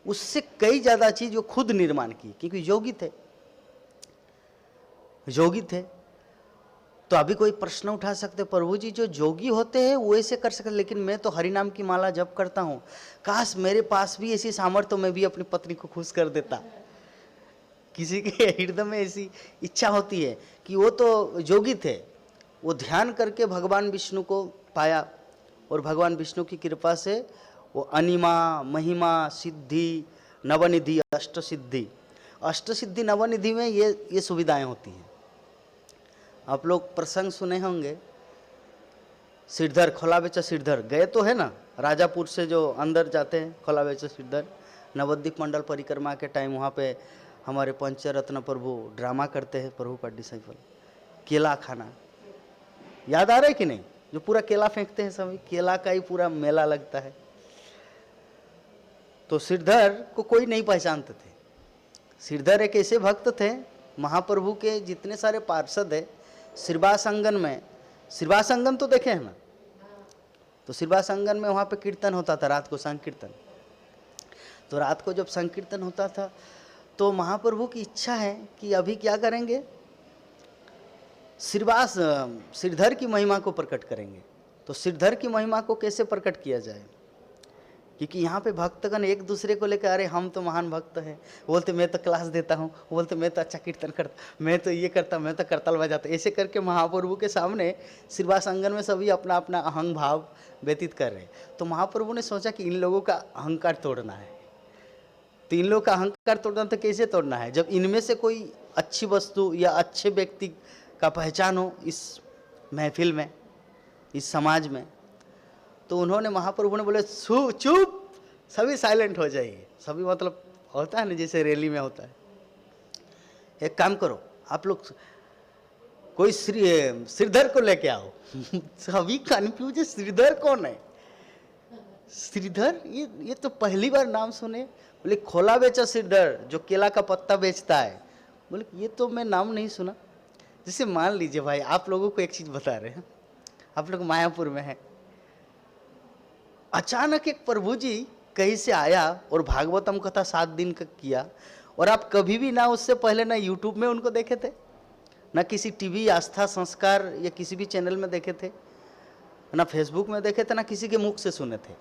उससे कई ज़्यादा चीज़ वो खुद निर्माण की, क्योंकि योगी थे। तो अभी कोई प्रश्न उठा सकते, प्रभु जी जो जोगी होते हैं वो ऐसे कर सकते, लेकिन मैं तो हरि नाम की माला जप करता हूँ, काश मेरे पास भी ऐसी सामर्थ्य, मैं भी अपनी पत्नी को खुश कर देता किसी के हृदय में ऐसी इच्छा होती है कि वो तो योगी थे, वो ध्यान करके भगवान विष्णु को पाया और भगवान विष्णु की कृपा से वो अनिमा, महिमा, सिद्धि, नवनिधि, अष्ट सिद्धि नवनिधि में ये सुविधाएं होती हैं। आप लोग प्रसंग सुने होंगे, सिरधर, खोला बेचा सिरधर गए तो है ना, राजापुर से जो अंदर जाते हैं खोला बेचा सिरधर, नवद्वीप मंडल परिक्रमा के टाइम वहाँ पे हमारे पंचरत्न प्रभु ड्रामा करते हैं, प्रभु का डिसाइपल, केला खाना याद आ रहा है कि नहीं, जो पूरा केला फेंकते हैं सभी, केला का ही पूरा मेला लगता है। तो सिरधर को कोई नहीं पहचानते थे। सिरधर एक ऐसे भक्त थे, महाप्रभु के जितने सारे पार्षद है श्रीवासंगन में, श्रीवासंगन तो देखे हैं ना, तो श्रीवासंगन में वहाँ पे कीर्तन होता था रात को, संकीर्तन। तो रात को जब संकीर्तन होता था तो महाप्रभु की इच्छा है कि अभी क्या करेंगे, श्रीधर की महिमा को प्रकट करेंगे। तो श्रीधर की महिमा को कैसे प्रकट किया जाए, क्योंकि यहाँ पे भक्तगण एक दूसरे को लेकर, अरे हम तो महान भक्त हैं, बोलते मैं तो क्लास देता हूँ, बोलते मैं तो अच्छा कीर्तन करता, मैं तो ये करता, मैं तो करताल बजाता, ऐसे करके महाप्रभु के सामने श्रीवासंगन में सभी अपना अपना अहंग भाव व्यतीत कर रहे। तो महाप्रभु ने सोचा कि इन लोगों का अहंकार तोड़ना है। तो इन लोगों का अहंकार तोड़ना तो कैसे तोड़ना है, जब इनमें से कोई अच्छी वस्तु या अच्छे व्यक्ति का पहचान हो इस महफिल में, इस समाज में। तो उन्होंने, महाप्रभु ने बोले चुप, सभी साइलेंट हो जाइए। सभी मतलब होता है ना जैसे रैली में होता है, एक काम करो आप लोग, कोई श्रीधर को लेके आओ। सभी कंफ्यूज है, श्रीधर कौन है, श्रीधर ये तो पहली बार नाम सुने। बोले खोला बेचा श्रीधर जो केला का पत्ता बेचता है, बोले ये तो मैं नाम नहीं सुना। जैसे मान लीजिए भाई, आप लोगों को एक चीज बता रहे हैं, आप लोग मायापुर में हैं, अचानक एक प्रभु जी कहीं से आया और भागवतम कथा 7 दिन का किया, और आप कभी भी ना उससे पहले ना यूट्यूब में उनको देखे थे, ना किसी टीवी आस्था संस्कार या किसी भी चैनल में देखे थे, ना फेसबुक में देखे थे, ना किसी के मुख से सुने थे,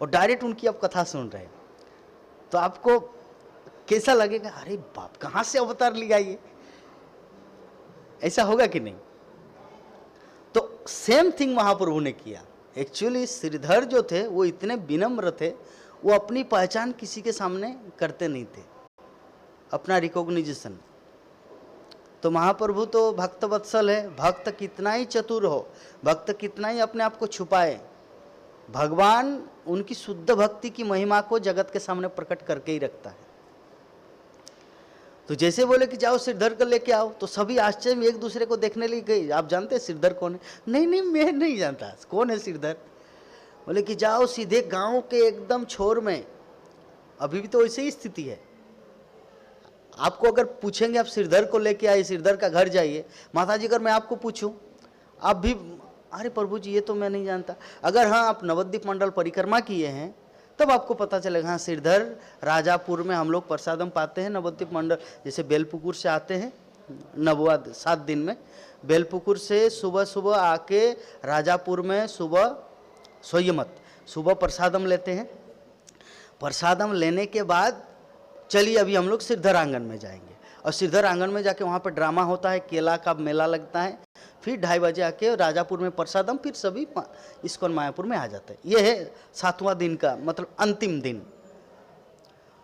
और डायरेक्ट उनकी आप कथा सुन रहे हैं। तो आपको कैसा लगेगा, अरे बाप कहाँ से अवतार लिया ये, ऐसा होगा कि नहीं। तो सेम थिंग महाप्रभु ने किया। एक्चुअली श्रीधर जो थे वो इतने विनम्र थे, वो अपनी पहचान किसी के सामने करते नहीं थे, अपना रिकॉग्निशन। तो महाप्रभु तो भक्त वत्सल है, भक्त कितना ही चतुर हो, भक्त कितना ही अपने आप को छुपाए, भगवान उनकी शुद्ध भक्ति की महिमा को जगत के सामने प्रकट करके ही रखता है। तो जैसे बोले कि जाओ श्रीधर को लेके आओ, तो सभी आश्चर्य में एक दूसरे को देखने लिए गए, आप जानते हैं श्रीधर कौन है? नहीं नहीं मैं नहीं जानता कौन है श्रीधर। बोले कि जाओ सीधे गांव के एकदम छोर में, अभी भी तो ऐसे ही स्थिति है। आपको अगर पूछेंगे आप श्रीधर को लेके आइए, श्रीधर का घर जाइए, माता जी अगर मैं आपको पूछूं आप भी अरे प्रभु जी ये तो मैं नहीं जानता। अगर हाँ आप नवद्वीप मंडल परिक्रमा किए हैं तब आपको पता चलेगा, हाँ श्रीधर राजापुर में हम लोग प्रसादम पाते हैं नवद्वीप मंडल, जैसे बेलपुकुर से आते हैं नववा 7 दिन में, बेलपुकुर से सुबह सुबह आके राजापुर में सुबह सोइए मत, सुबह प्रसादम लेते हैं। प्रसादम लेने के बाद चलिए अभी हम लोग श्रीधर आंगन में जाएंगे, और श्रीधर आंगन में जाके वहाँ पर ड्रामा होता है, केला का मेला लगता है, फिर 2:30 बजे आके राजापुर में प्रसादम, फिर सभी इस्कॉन मायापुर में आ जाते हैं। ये है 7वां दिन का मतलब अंतिम दिन।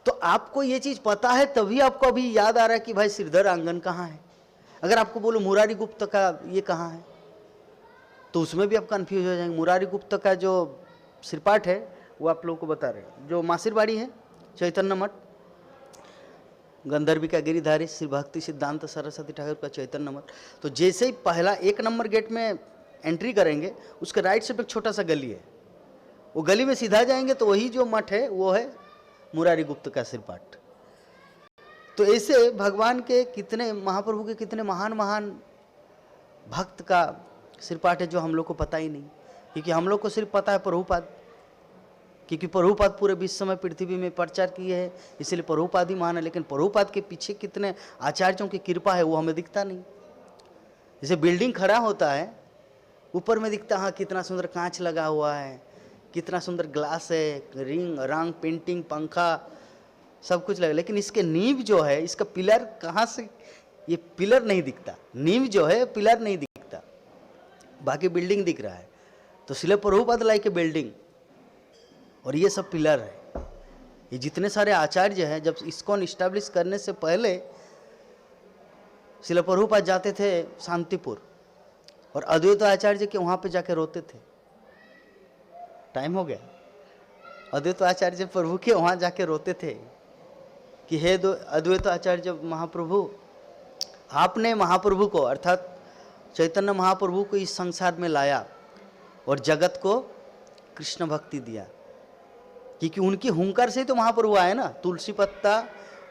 तो आपको ये चीज़ पता है तभी आपको अभी याद आ रहा है कि भाई श्रीधर आंगन कहाँ है। अगर आपको बोलो मुरारी गुप्त का ये कहाँ है, तो उसमें भी आप कन्फ्यूज हो जाएंगे। मुरारी गुप्त का जो श्रीपाठ है वो आप लोगों को बता रहे हैं, जो मासिरबाड़ी है चैतन्य मठ, गंधर्वी का गिरिधारी श्री भक्ति सिद्धांत सरस्वती ठाकुर का चैतन्य मठ। तो जैसे ही पहला 1 नंबर गेट में एंट्री करेंगे, उसके राइट साइड पे एक छोटा सा गली है, वो गली में सीधा जाएंगे तो वही जो मठ है वो है मुरारी गुप्त का श्रीपाठ। तो ऐसे भगवान के कितने, महाप्रभु के कितने महान महान भक्त का श्रीपाठ है जो हम लोग को पता ही नहीं, क्योंकि हम लोग को सिर्फ पता है प्रभुपाद, क्योंकि प्रभुपाद पूरे विश्व में पृथ्वी में प्रचार किए हैं, इसलिए प्रभुपाद ही महान है। लेकिन प्रभुपाद के पीछे कितने आचार्यों की कृपा है वो हमें दिखता नहीं। जैसे बिल्डिंग खड़ा होता है, ऊपर में दिखता है हाँ कितना सुंदर कांच लगा हुआ है, कितना सुंदर ग्लास है, रिंग रंग पेंटिंग पंखा, सब कुछ लगा, लेकिन इसके नींव जो है, इसका पिलर कहाँ से, ये पिलर नहीं दिखता, नींव जो है पिलर नहीं दिखता, बाकी बिल्डिंग दिख रहा है। तो शिला प्रभुपाद लाई के बिल्डिंग और ये सब पिलर है। ये जितने सारे आचार्य हैं, जब इस्कॉन इस्टेब्लिश करने से पहले शिला प्रभुपाद जाते थे शांतिपुर, और अद्वैत आचार्य के वहाँ पे जाके रोते थे। टाइम हो गया। अद्वैत आचार्य प्रभु के वहाँ जाके रोते थे कि हे अद्वैत आचार्य महाप्रभु, आपने महाप्रभु को अर्थात चैतन्य महाप्रभु को इस संसार में लाया और जगत को कृष्ण भक्ति दिया, क्योंकि उनकी हुंकार से ही तो महाप्रभु आए ना। तुलसी पत्ता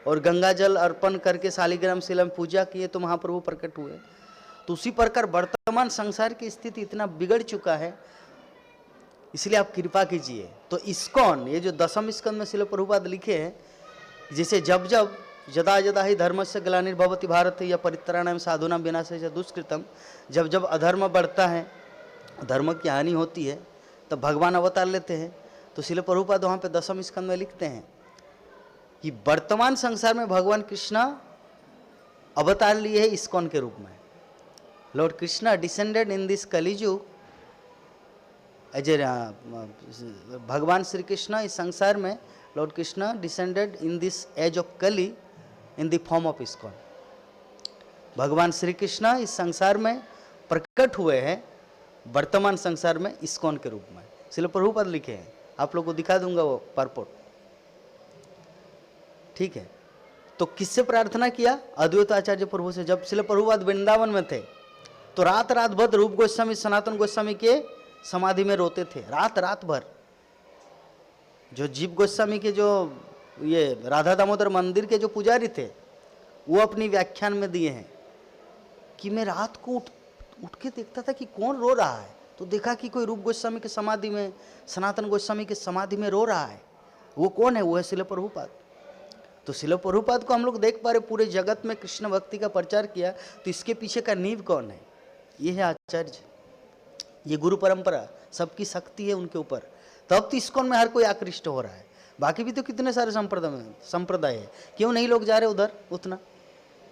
और गंगा जल अर्पण करके शालिग्राम शिला में पूजा किए तो महाप्रभु प्रकट हुए। तो उसी प्रकार वर्तमान संसार की स्थिति इतना बिगड़ चुका है, इसलिए आप कृपा कीजिए। तो इस्कॉन, ये जो 10वें स्कंद में शिला प्रभुपाद लिखे हैं, जैसे जब जब यदा यदा ही धर्मस्य ग्लानिर्भवति भारत या परित्राणाय साधूनां विनाशाय दुष्कृतम, जब जब अधर्म बढ़ता है, धर्म की हानि होती है, तब भगवान अवतार लेते हैं। तो शिला प्रभुपाद वहाँ पे 10वें स्कंद में लिखते हैं कि वर्तमान संसार में भगवान कृष्णा अवतार लिए है इस्कॉन के रूप में। Lord Krishna descended in this Kaliyug age a, भगवान श्री कृष्ण इस संसार में, Lord Krishna descended in this age of Kali in the form of ISKCON. भगवान श्री कृष्ण इस संसार में प्रकट हुए हैं वर्तमान संसार में इस्कॉन के रूप में। शिला प्रभुपाद लिखे हैं, आप लोग को दिखा दूंगा वो परपोर्ट, ठीक है। तो किससे प्रार्थना किया? अद्वैत आचार्य प्रभु से। जब शिला प्रभुपाद वृंदावन में थे तो रात रात भर रूप गोस्वामी सनातन गोस्वामी के समाधि में रोते थे, रात रात भर। जो जीव गोस्वामी के जो ये राधा दामोदर मंदिर के जो पुजारी थे, वो अपनी व्याख्यान में दिए हैं कि मैं रात को उठ के देखता था कि कौन रो रहा है, तो देखा कि कोई रूप गोस्वामी के समाधि में, सनातन गोस्वामी के समाधि में रो रहा है। वो कौन है? वो है शिला प्रभुपाद। तो शिला प्रभुपाद को हम लोग देख पा रहे, पूरे जगत में कृष्ण भक्ति का प्रचार किया, तो इसके पीछे का नींव कौन है? ये है आचार्य, ये गुरु परंपरा, सबकी शक्ति है उनके ऊपर। तब तो इस्कॉन में हर कोई आकृष्ट हो रहा है। बाकी भी तो कितने सारे संप्रदाय है, क्यों नहीं लोग जा रहे उधर? उतना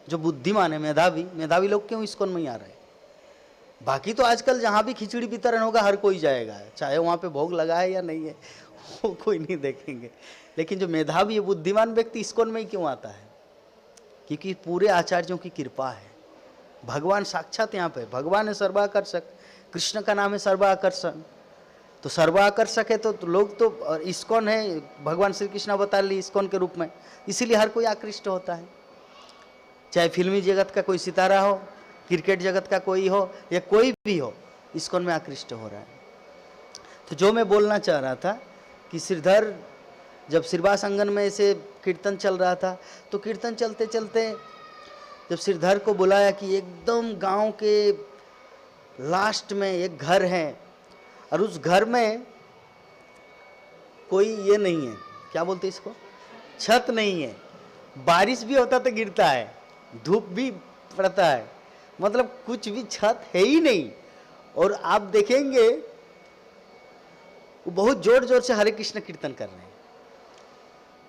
जो बुद्धिमान है, मेधावी लोग क्यों इस्कॉन में ही आ रहे हैं? बाकी तो आजकल जहाँ भी खिचड़ी वितरण होगा हर कोई जाएगा, चाहे वहाँ पे भोग लगा है या नहीं है वो कोई नहीं देखेंगे। लेकिन जो मेधावी है, बुद्धिमान व्यक्ति इस्कॉन में ही क्यों आता है? क्योंकि पूरे आचार्यों की कृपा है। भगवान साक्षात यहाँ पे, भगवान है सर्वाकर्षक, कृष्ण का नाम है सर्वाकर्षण। तो सर्वाकर्षक है तो लोग तो, और इस्कॉन है, भगवान श्री कृष्ण अवतार लिए इस्कॉन के रूप में, इसीलिए हर कोई आकृष्ट होता है। चाहे फिल्मी जगत का कोई सितारा हो, क्रिकेट जगत का कोई हो, या कोई भी हो, इस्कॉन में आकृष्ट हो रहा है। तो जो मैं बोलना चाह रहा था कि श्रीधर जब श्रीवास आंगन में ऐसे कीर्तन चल रहा था, तो कीर्तन चलते चलते जब श्रीधर को बुलाया कि एकदम गांव के लास्ट में एक घर है, और उस घर में कोई ये नहीं है, क्या बोलते इसको, छत नहीं है, बारिश भी होता तो गिरता है, धूप भी पड़ता है, मतलब कुछ भी छत है ही नहीं। और आप देखेंगे वो बहुत जोर जोर से हरे कृष्ण कीर्तन कर रहे हैं,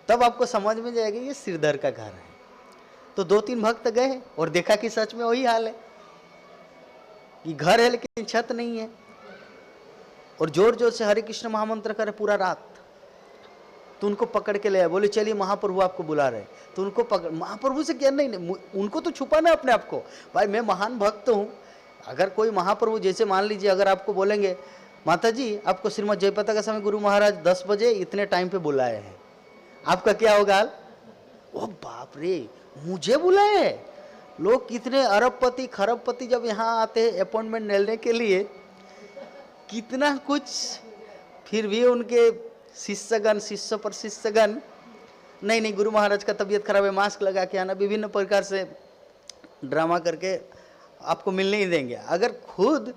तब आपको समझ में जाएगा ये श्रीधर का घर है। तो 2-3 भक्त गए और देखा कि सच में वही हाल है कि घर है लेकिन छत नहीं है, और जोर जोर से हरे कृष्ण महामंत्र करे पूरा रात। तो उनको पकड़ के ले आए, बोले चलिए महाप्रभु आपको बुला रहे। तो उनको पकड़, महाप्रभु से क्या, नहीं, उनको तो छुपाना अपने आप को, भाई मैं महान भक्त हूँ। अगर कोई महाप्रभु, जैसे मान लीजिए अगर आपको बोलेंगे माता जी आपको श्रीमद जयपता का समय गुरु महाराज 10 बजे इतने टाइम पे बुलाए हैं, आपका क्या होगा? ओ बाप रे, मुझे बुलाए हैं? लोग कितने अरबपति खरबपति जब यहाँ आते हैं अपॉइंटमेंट लेने के लिए, कितना कुछ, फिर भी उनके शिष्यगण, शिष्य पर शिष्यगण, नहीं गुरु महाराज का तबीयत खराब है, मास्क लगा के आना, विभिन्न प्रकार से ड्रामा करके आपको मिलने ही देंगे। अगर खुद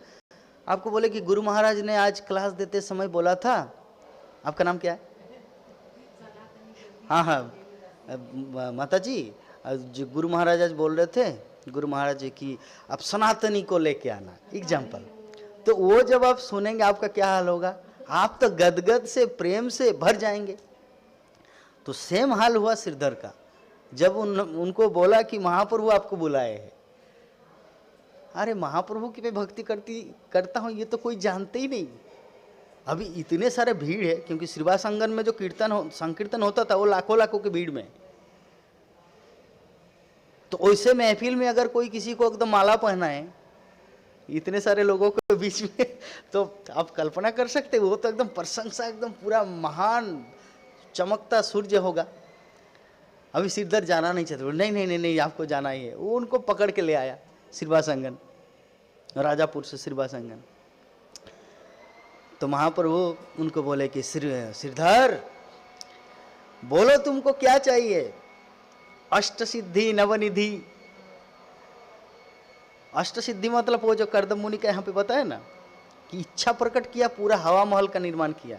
आपको बोले कि गुरु महाराज ने आज क्लास देते समय बोला था, आपका नाम क्या है? हाँ माता जी, जो गुरु महाराज आज बोल रहे थे, गुरु महाराज जी की आप सनातनी को लेके आना, एग्जाम्पल। तो वो जब आप सुनेंगे आपका क्या हाल होगा? आप तो गदगद से, प्रेम से भर जाएंगे। तो सेम हाल हुआ श्रीधर का। जब उनको बोला कि महाप्रभु आपको बुलाए हैं। अरे महाप्रभु की मैं भक्ति करता हूँ ये तो कोई जानते ही नहीं। अभी इतने सारे भीड़ है, क्योंकि श्रीवास आंगन में जो संकीर्तन होता था वो लाखों लाखों की भीड़ में। तो वैसे महफिल में अगर कोई किसी को एकदम माला पहनाए इतने सारे लोगों के बीच में, तो आप कल्पना कर सकते हो, वो तो एकदम प्रशंसा, एकदम पूरा महान चमकता सूर्य होगा। अभी श्रीधर जाना नहीं चाहते, नहीं नहीं नहीं नहीं आपको जाना ही है। वो उनको पकड़ के ले आया श्रीवास आंगन, राजापुर से श्रीवास आंगन। तो महाप्रभु उनको बोले कि श्रीधर बोलो तुमको क्या चाहिए। अष्ट सिद्धि नवनिधि। अष्ट सिद्धि मतलब वो जो कर्दम मुनि का यहाँ पे बताया ना कि इच्छा प्रकट किया, पूरा हवा महल का निर्माण किया।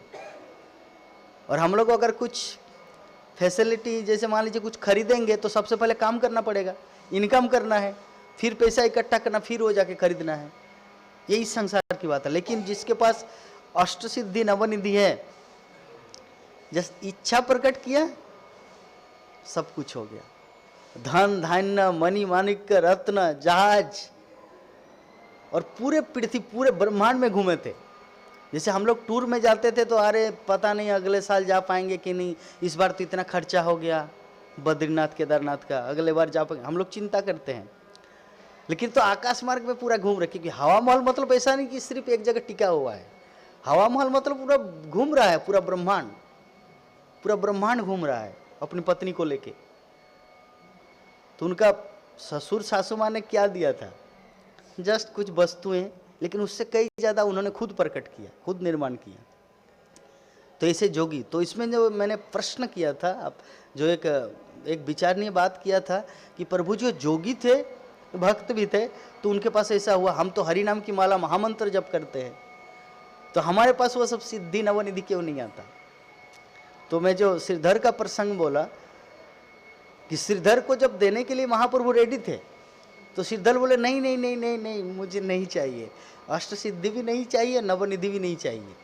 और हम लोग अगर कुछ फैसिलिटी, जैसे मान लीजिए कुछ खरीदेंगे तो सबसे पहले काम करना पड़ेगा, इनकम करना है, फिर पैसा इकट्ठा करना, फिर वो जाके खरीदना है। यही संसार की बात है। लेकिन जिसके पास अष्ट सिद्धि नवनिधि है, जस इच्छा प्रकट किया सब कुछ हो गया। धन धान्य मणि माणिक्य रत्न जहाज, और पूरे पृथ्वी पूरे ब्रह्मांड में घूमे थे। जैसे हम लोग टूर में जाते थे तो अरे पता नहीं अगले साल जा पाएंगे कि नहीं, इस बार तो इतना खर्चा हो गया बद्रीनाथ केदारनाथ का, अगले बार जा पाएंगे, हम लोग चिंता करते हैं। लेकिन तो आकाश मार्ग में पूरा घूम रहे, क्योंकि हवा महल मतलब ऐसा नहीं कि सिर्फ एक जगह टिका हुआ है। हवा महल मतलब पूरा घूम रहा है, पूरा ब्रह्मांड घूम रहा है अपनी पत्नी को लेके। तो उनका ससुर सासू माँ ने क्या दिया था, जस्ट कुछ वस्तुएं, लेकिन उससे कई ज्यादा उन्होंने खुद प्रकट किया, खुद निर्माण किया। तो ऐसे जोगी, तो इसमें जो मैंने प्रश्न किया था, अब जो एक विचारणीय बात किया था कि प्रभु जो जोगी थे, भक्त भी थे, तो उनके पास ऐसा हुआ, हम तो हरि नाम की माला महामंत्र जप करते हैं, तो हमारे पास वो सब सिद्धि नवनिधि क्यों नहीं आता। तो मैं जो श्रीधर का प्रसंग बोला कि श्रीधर को जब देने के लिए महाप्रभु रेडी थे, तो श्रीधर बोले नहीं नहीं नहीं नहीं नहीं मुझे नहीं चाहिए, अष्ट सिद्धि भी नहीं चाहिए, नवनिधि भी नहीं चाहिए।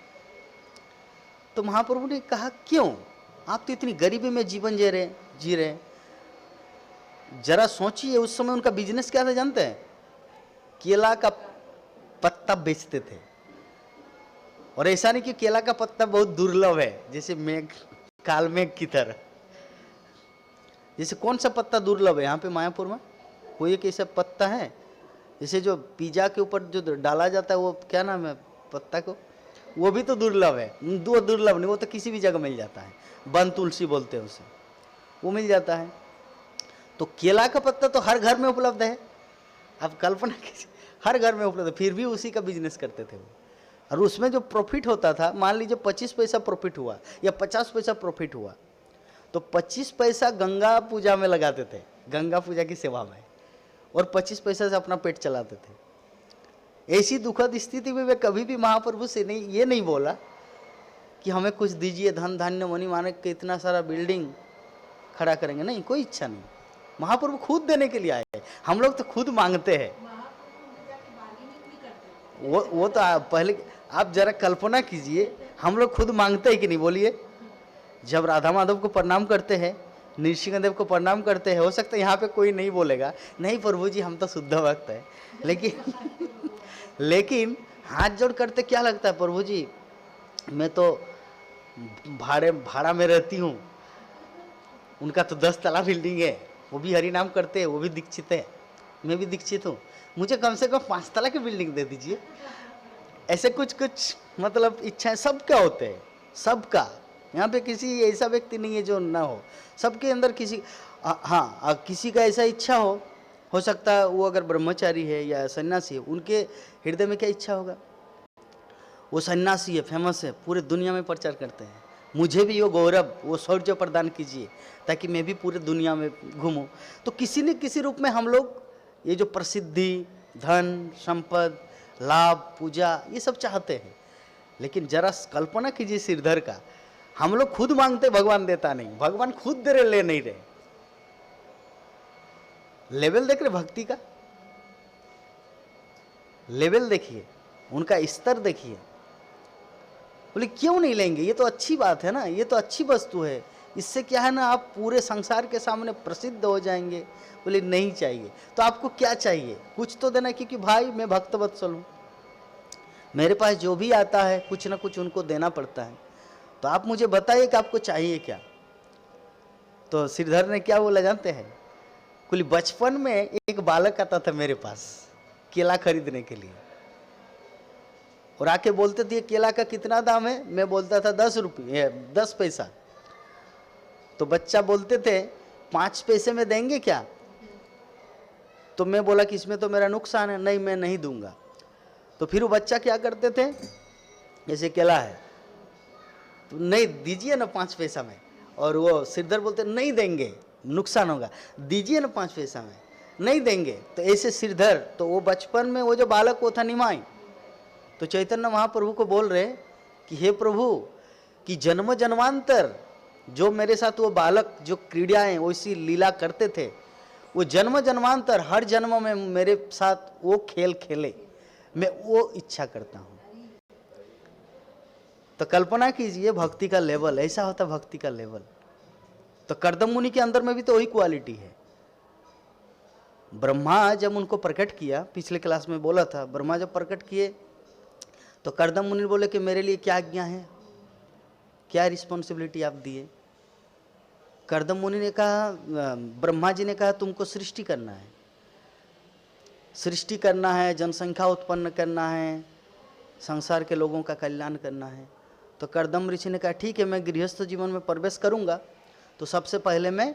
तो महाप्रभु ने कहा क्यों, आप तो इतनी गरीबी में जीवन जी रहे। जरा सोचिए, उस समय उनका बिजनेस क्या था जानते हैं, केला का पत्ता बेचते थे। और ऐसा नहीं कि केला का पत्ता बहुत दुर्लभ है, जैसे मेघ काल मेघ की तरह। जैसे कौन सा पत्ता दुर्लभ है यहाँ पे मायापुर में, कोई एक ऐसा पत्ता है, जैसे जो पिज्जा के ऊपर जो डाला जाता है, वो क्या नाम है पत्ता को, वो भी तो दुर्लभ है। दो दुर्लभ नहीं, वो तो किसी भी जगह मिल जाता है, वन तुलसी बोलते हैं उसे, वो मिल जाता है। तो केला का पत्ता तो हर घर में उपलब्ध है, आप कल्पना कीजिए, हर घर में उपलब्ध है, फिर भी उसी का बिजनेस करते थे वो। और उसमें जो प्रॉफिट होता था, मान लीजिए 25 पैसा प्रॉफिट हुआ या 50 पैसा प्रॉफिट हुआ, तो 25 पैसा गंगा पूजा में लगाते थे, गंगा पूजा की सेवा में, और 25 पैसा से अपना पेट चलाते थे। ऐसी दुखद स्थिति में वे कभी भी महाप्रभु से ये नहीं बोला कि हमें कुछ दीजिए, धन धान्य मणि माणिक्य के इतना सारा बिल्डिंग खड़ा करेंगे, नहीं, कोई इच्छा नहीं। महाप्रभु खुद देने के लिए आए, हम लोग तो खुद मांगते हैं। वो तो पहले आप जरा कल्पना कीजिए, हम लोग खुद मांगते हैं कि नहीं, बोलिए। जब राधा माधव को प्रणाम करते हैं, नृसिंहदेव को प्रणाम करते हैं, हो सकता है यहाँ पे कोई नहीं बोलेगा नहीं प्रभु जी हम तो शुद्ध भक्त है, लेकिन हाथ जोड़ करते क्या लगता है, प्रभु जी मैं तो भाड़ा में रहती हूँ, उनका तो 10 तला बिल्डिंग है, वो भी हरि नाम करते हैं, वो भी दीक्षित है, मैं भी दीक्षित हूँ, मुझे कम से कम 5 तला की बिल्डिंग दे दीजिए। ऐसे कुछ मतलब इच्छाएं सबका होते हैं, सबका। यहाँ पे किसी ऐसा व्यक्ति नहीं है जो ना हो, सबके अंदर किसी किसी का ऐसा इच्छा हो सकता है वो अगर ब्रह्मचारी है या सन्यासी है, उनके हृदय में क्या इच्छा होगा, वो सन्यासी है, फेमस है, पूरे दुनिया में प्रचार करते हैं, मुझे भी वो गौरव, वो शौर्य प्रदान कीजिए ताकि मैं भी पूरे दुनिया में घूमूं। तो किसी न किसी रूप में हम लोग ये जो प्रसिद्धि, धन, संपद, लाभ, पूजा, ये सब चाहते हैं। लेकिन जरा कल्पना कीजिए श्रीधर का, हम लोग खुद मांगते, भगवान देता नहीं, भगवान खुद दे रहे, ले नहीं रहे। लेवल देख रहे भक्ति का, लेवल देखिए, उनका स्तर देखिए। बोले क्यों नहीं लेंगे, ये तो अच्छी बात है ना, ये तो अच्छी वस्तु है, इससे क्या है ना, आप पूरे संसार के सामने प्रसिद्ध हो जाएंगे। बोले नहीं चाहिए। तो आपको क्या चाहिए? कुछ तो देना, क्योंकि भाई मैं भक्त वत्सल हूँ, मेरे पास जो भी आता है कुछ ना कुछ उनको देना पड़ता है। तो आप मुझे बताइए कि आपको चाहिए क्या। तो श्रीधर ने क्या बोला जानते हैं? कुल बचपन में एक बालक आता था मेरे पास केला खरीदने के लिए, और आके बोलते थे केला का कितना दाम है? मैं बोलता था 10 रुपये 10 पैसा। तो बच्चा बोलते थे 5 पैसे में देंगे क्या? तो मैं बोला कि इसमें तो मेरा नुकसान है, नहीं मैं नहीं दूंगा। तो फिर वो बच्चा क्या करते थे, जैसे केला है तो नहीं दीजिए ना 5 पैसा में, और वो श्रीधर बोलते नहीं देंगे नुकसान होगा, दीजिए ना 5 पैसा में, नहीं देंगे। तो ऐसे श्रीधर, तो वो बचपन में वो जो बालक वो था निमाई। तो चैतन्य महाप्रभु को बोल रहे कि हे प्रभु, कि जन्म जन्मांतर जो मेरे साथ वो बालक जो क्रीड़ाएं वैसी लीला करते थे, वो जन्म जन्मांतर हर जन्म में मेरे साथ वो खेल खेले, मैं वो इच्छा करता हूँ। तो कल्पना कीजिए भक्ति का लेवल ऐसा होता, भक्ति का लेवल। तो कर्दम मुनि के अंदर में भी तो वही क्वालिटी है। ब्रह्मा जब उनको प्रकट किया, पिछले क्लास में बोला था, ब्रह्मा जब प्रकट किए तो कर्दम मुनि बोले कि मेरे लिए क्या आज्ञा है, क्या रिस्पॉन्सिबिलिटी आप दिए? कर्दम मुनि ने कहा, ब्रह्मा जी ने कहा तुमको सृष्टि करना है, सृष्टि करना है, जनसंख्या उत्पन्न करना है, संसार के लोगों का कल्याण करना है। तो कर्दम ऋषि ने कहा ठीक है, मैं गृहस्थ जीवन में प्रवेश करूंगा तो सबसे पहले मैं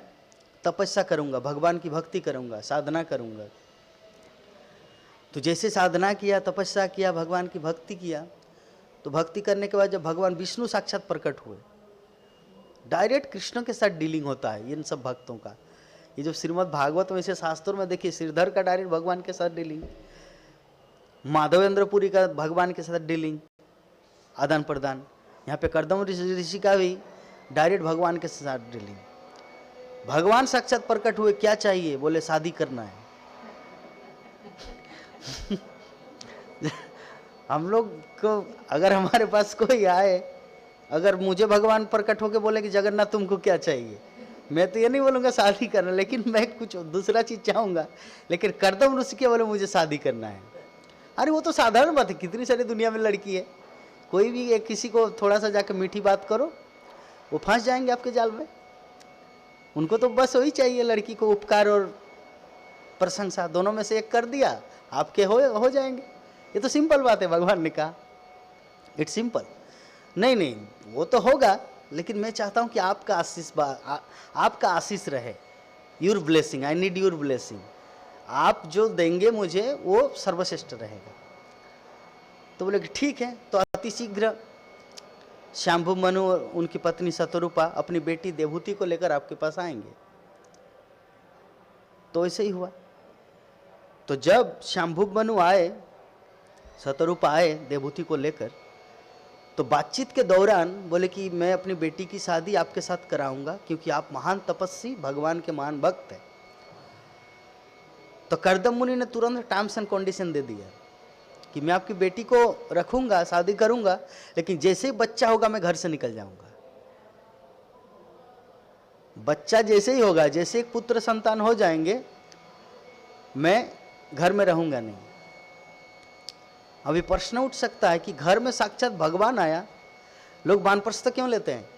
तपस्या करूंगा, भगवान की भक्ति करूंगा, साधना करूंगा। तो जैसे साधना किया, तपस्या किया, भगवान की भक्ति किया, तो भक्ति करने के बाद जब भगवान विष्णु साक्षात प्रकट हुए, डायरेक्ट कृष्ण के साथ डीलिंग होता है इन सब भक्तों का। ये जो श्रीमद् भागवत में से शास्त्रों में देखिए, श्रीधर का डायरेक्ट भगवान के साथ डीलिंग, माधवेंद्रपुरी का भगवान के साथ डीलिंग, आदान प्रदान। यहाँ पे कर्दम ऋषि का भी डायरेक्ट भगवान के साथ डीलिंग। भगवान साक्षात प्रकट हुए, क्या चाहिए? बोले शादी करना है। हम लोग को अगर हमारे पास कोई आए, अगर मुझे भगवान प्रकट होके बोले कि जगन्नाथ तुमको क्या चाहिए, मैं तो ये नहीं बोलूँगा शादी करना, लेकिन मैं कुछ दूसरा चीज़ चाहूँगा। लेकिन कर्दम ऋषि के बोले मुझे शादी करना है। अरे वो तो साधारण बात है, कितनी सारी दुनिया में लड़की है, कोई भी एक किसी को थोड़ा सा जाकर मीठी बात करो, वो फंस जाएंगे आपके जाल में। उनको तो बस वही चाहिए, लड़की को उपकार और प्रशंसा दोनों में से एक कर दिया, आपके हो जाएंगे। ये तो सिंपल बात है, भगवान ने कहा इट्स सिंपल। नहीं नहीं वो तो होगा, लेकिन मैं चाहता हूं कि आपका आशीष आपका आशीष रहे, your blessing, I need your blessing. आप जो देंगे मुझे वो सर्वश्रेष्ठ रहेगा। तो बोले कि ठीक है। तो अति शीघ्र शंभु मनु और उनकी पत्नी शतरूपा अपनी बेटी देवहूति को लेकर आपके पास आएंगे। तो ऐसे ही हुआ। तो जब शंभु मनु आए, शतरूपा आए देवहूति को लेकर, तो बातचीत के दौरान बोले कि मैं अपनी बेटी की शादी आपके साथ कराऊंगा, क्योंकि आप महान तपस्वी, भगवान के महान भक्त हैं। तो कर्दम मुनि ने तुरंत टर्म्स एंड कंडीशन दे दिया कि मैं आपकी बेटी को रखूंगा, शादी करूंगा, लेकिन जैसे ही बच्चा होगा मैं घर से निकल जाऊंगा। बच्चा जैसे ही होगा, जैसे एक पुत्र संतान हो जाएंगे, मैं घर में रहूंगा नहीं। अभी प्रश्न उठ सकता है कि घर में साक्षात भगवान आया, लोग वानप्रस्थ क्यों लेते हैं?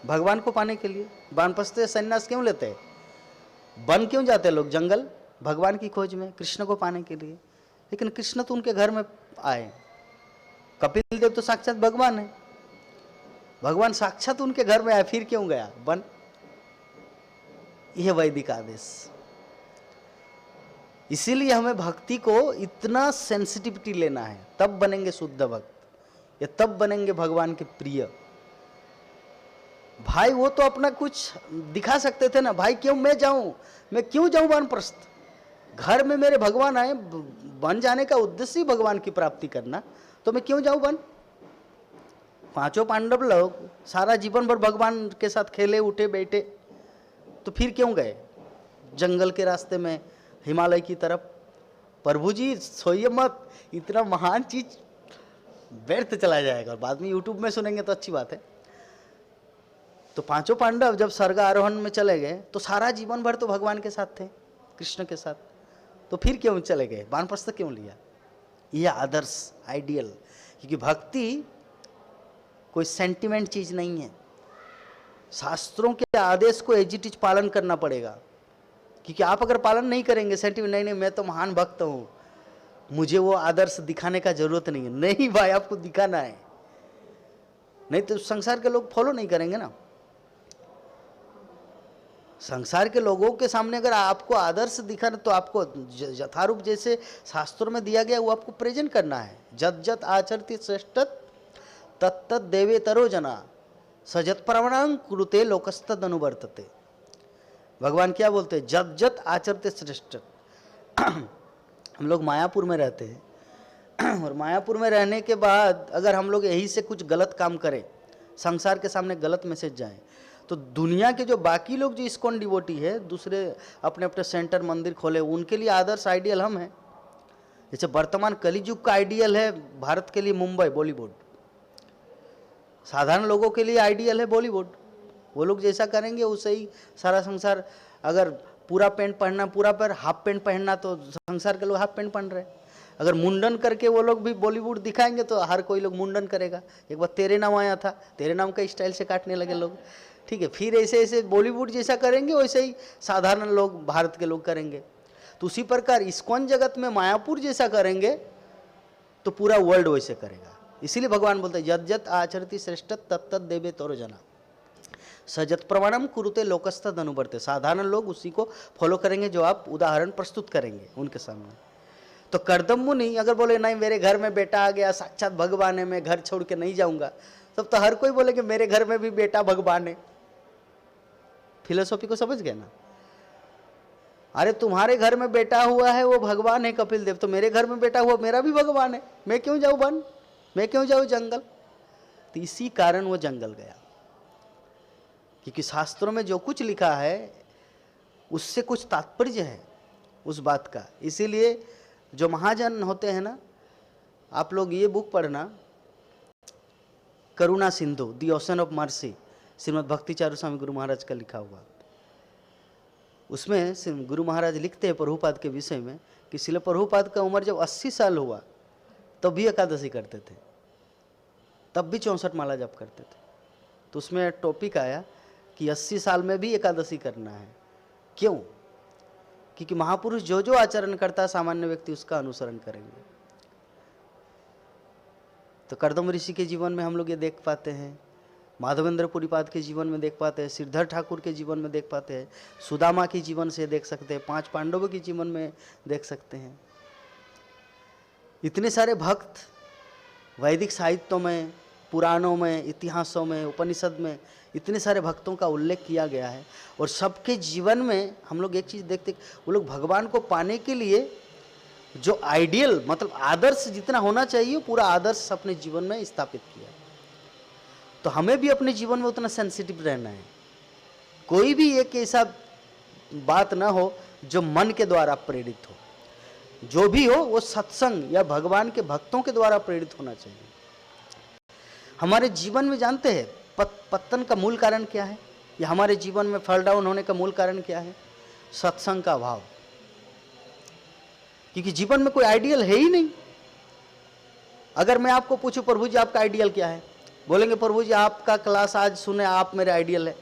भगवान को पाने के लिए। वानप्रस्थ संन्यास क्यों लेते हैं? वन क्यों जाते हैं लोग? जंगल, भगवान की खोज में, कृष्ण को पाने के लिए। लेकिन कृष्ण तो उनके घर में आए। कपिल देव तो साक्षात भगवान है, भगवान साक्षात उनके घर में आया, फिर क्यों गया वन? यह वैदिक आदेश। इसीलिए हमें भक्ति को इतना सेंसिटिविटी लेना है, तब बनेंगे शुद्ध भक्त, या तब बनेंगे भगवान के प्रिय। भाई वो तो अपना कुछ दिखा सकते थे ना, भाई क्यों मैं जाऊं, मैं क्यों जाऊं वानप्रस्थ? घर में मेरे भगवान आए, वन जाने का उद्देश्य ही भगवान की प्राप्ति करना, तो मैं क्यों जाऊं वन? पांचों पांडव लोग सारा जीवन भर भगवान के साथ खेले, उठे, बैठे, तो फिर क्यों गए जंगल के रास्ते में हिमालय की तरफ? प्रभु जी सोइए मत, इतना महान चीज व्यर्थ चला जाएगा। बाद में यूट्यूब में सुनेंगे तो अच्छी बात है। तो पांचों पांडव जब स्वर्ग आरोहण में चले गए तो सारा जीवन भर तो भगवान के साथ थे, कृष्ण के साथ, तो फिर क्यों चले गए, वानप्रस्थ क्यों लिया? यह आदर्श, आइडियल, क्योंकि भक्ति कोई सेंटिमेंट चीज नहीं है। शास्त्रों के आदेश को एज इट इज पालन करना पड़ेगा, क्योंकि आप अगर पालन नहीं करेंगे सेंटिमेंट, नहीं मैं तो महान भक्त हूँ, मुझे वो आदर्श दिखाने का जरूरत नहीं है, नहीं भाई आपको दिखाना है, नहीं तो संसार के लोग फॉलो नहीं करेंगे ना। संसार के लोगों के सामने अगर आपको आदर्श दिखाना तो आपको यथारूप जैसे शास्त्रों में दिया गया वो आपको प्रेजेंट करना है। जत जत आचरति श्रेष्ठ तत्त देवेतरो जना सजत प्रवणां कुरुते लोकस्तद अनुवर्तते। भगवान क्या बोलते हैं? जत जत आचरते श्रेष्ठ। हम लोग मायापुर में रहते हैं और मायापुर में रहने के बाद अगर हम लोग यही से कुछ गलत काम करें, संसार के सामने गलत मैसेज जाए, तो दुनिया के जो बाकी लोग जो इस्कॉन डिवोटी है, दूसरे अपने अपने सेंटर मंदिर खोले, उनके लिए आदर्श आइडियल हम हैं। जैसे वर्तमान कलियुग का आइडियल है भारत के लिए मुंबई, बॉलीवुड। साधारण लोगों के लिए आइडियल है बॉलीवुड। वो लोग जैसा करेंगे उससे ही सारा संसार। अगर पूरा पैंट पहनना, पूरा पैर हाफ पैंट पहनना, तो संसार के लोग हाफ पैंट पहन रहे हैं। अगर मुंडन करके वो लोग भी बॉलीवुड दिखाएंगे तो हर कोई लोग मुंडन करेगा। एक बार तेरे नाम आया था, तेरे नाम का स्टाइल से काटने लगे लोग, ठीक है। फिर ऐसे ऐसे बॉलीवुड जैसा करेंगे वैसे ही साधारण लोग, भारत के लोग करेंगे। तो उसी प्रकार इस्कॉन जगत में मायापुर जैसा करेंगे तो पूरा वर्ल्ड वैसे करेगा। इसीलिए भगवान बोलते हैं यद यद आचरति श्रेष्ठ तत्त देवे तोर जना सजत प्रमाणम कुरुते लोकस्तद अनुवर्ते। साधारण लोग उसी को फॉलो करेंगे जो आप उदाहरण प्रस्तुत करेंगे उनके सामने। तो कर्दम मुनि अगर बोले नहीं मेरे घर में बेटा आ गया, साक्षात भगवान है, मैं घर छोड़ के नहीं जाऊंगा, तब तो हर कोई बोलेगे मेरे घर में भी बेटा भगवान है। फिलोसॉफी को समझ गए ना? अरे तुम्हारे घर में बेटा हुआ है वो भगवान है कपिल देव, तो मेरे घर में बेटा हुआ मेरा भी भगवान है, मैं क्यों जाऊं वन, मैं क्यों जाऊं जंगल? तो इसी कारण वो जंगल गया, क्योंकि शास्त्रों में जो कुछ लिखा है उससे कुछ तात्पर्य है उस बात का। इसीलिए जो महाजन होते हैं ना, आप लोग ये बुक पढ़ना, Karuna Sindhu, the ocean of mercy, Srimad Bhakti Charu स्वामी गुरु महाराज का लिखा हुआ। उसमें गुरु महाराज लिखते हैं प्रभुपाद के विषय में कि श्रील प्रभुपाद का उम्र जब 80 साल हुआ तब भी एकादशी करते थे, तब भी 64 माला जप करते थे। तो उसमें टॉपिक आया कि 80 साल में भी एकादशी करना है। क्यों? क्योंकि महापुरुष जो जो आचरण करता है सामान्य व्यक्ति उसका अनुसरण करेंगे। तो कर्दम ऋषि के जीवन में हम लोग ये देख पाते हैं, माधवेंद्र पुरीपाद के जीवन में देख पाते हैं, श्रीधर ठाकुर के जीवन में देख पाते हैं, सुदामा के जीवन से देख सकते हैं, 5 पांडवों के जीवन में देख सकते हैं। इतने सारे भक्त वैदिक साहित्यों में, पुराणों में, इतिहासों में, उपनिषद में इतने सारे भक्तों का उल्लेख किया गया है। और सबके जीवन में हम लोग एक चीज़ देखते, वो लोग भगवान को पाने के लिए जो आइडियल मतलब आदर्श जितना होना चाहिए पूरा आदर्श अपने जीवन में स्थापित किया। तो हमें भी अपने जीवन में उतना सेंसिटिव रहना है। कोई भी एक ऐसा बात ना हो जो मन के द्वारा प्रेरित हो, जो भी हो वो सत्संग या भगवान के भक्तों के द्वारा प्रेरित होना चाहिए। हमारे जीवन में जानते हैं पतन का मूल कारण क्या है, या हमारे जीवन में फॉल डाउन होने का मूल कारण क्या है? सत्संग का अभाव। क्योंकि जीवन में कोई आइडियल है ही नहीं। अगर मैं आपको पूछूं प्रभु जी आपका आइडियल क्या है, बोलेंगे प्रभु जी आपका क्लास आज सुने आप मेरे आइडियल है।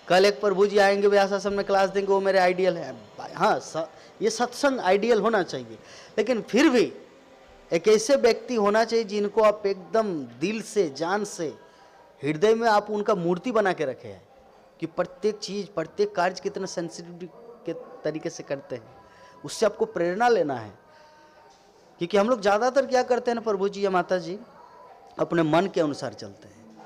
कल एक प्रभु जी आएंगे व्यास आश्रम में क्लास देंगे वो मेरे आइडियल है। हाँ, ये सत्संग आइडियल होना चाहिए, लेकिन फिर भी एक ऐसे व्यक्ति होना चाहिए जिनको आप एकदम दिल से, जान से, हृदय में आप उनका मूर्ति बना के रखे हैं कि प्रत्येक चीज़, प्रत्येक कार्य कितना सेंसिटिविटी के तरीके से करते हैं। उससे आपको प्रेरणा लेना है। क्योंकि हम लोग ज़्यादातर क्या करते हैं ना प्रभु जी या माता जी, अपने मन के अनुसार चलते हैं।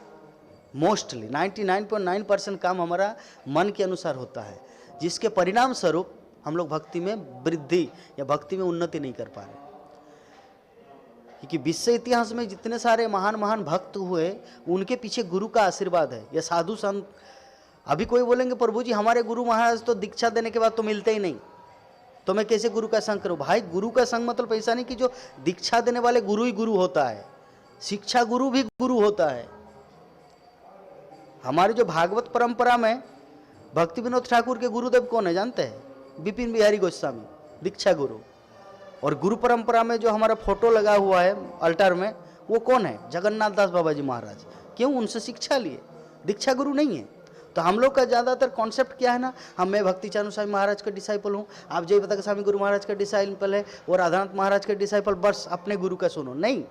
मोस्टली 99.9% काम हमारा मन के अनुसार होता है, जिसके परिणाम स्वरूप हम लोग भक्ति में वृद्धि या भक्ति में उन्नति नहीं कर पा रहे। क्योंकि विश्व इतिहास में जितने सारे महान महान भक्त हुए उनके पीछे गुरु का आशीर्वाद है या साधु संत। अभी कोई बोलेंगे प्रभु जी हमारे गुरु महाराज तो दीक्षा देने के बाद तो मिलते ही नहीं, तो मैं कैसे गुरु का संग करूं? भाई गुरु का संग मतलब ऐसा नहीं कि जो दीक्षा देने वाले गुरु ही गुरु होता है, शिक्षा गुरु भी गुरु होता है। हमारे जो भागवत परंपरा में भक्ति विनोद ठाकुर के गुरुदेव कौन है जानते हैं? विपिन बिहारी गोस्वामी, दीक्षा गुरु। और गुरु परंपरा में जो हमारा फोटो लगा हुआ है अल्टर में, वो कौन है? जगन्नाथ दास बाबा जी महाराज। क्यों? उनसे शिक्षा लिए, दीक्षा गुरु नहीं है। तो हम लोग का ज़्यादातर कॉन्सेप्ट क्या है ना, मैं भक्ति चानू स्वामी महाराज का डिसाइपल हूँ, आप जय पताका स्वामी गुरु महाराज का डिसाइपल है और राधानाथ महाराज का डिसाइपल, बस अपने गुरु का सुनो। नहीं,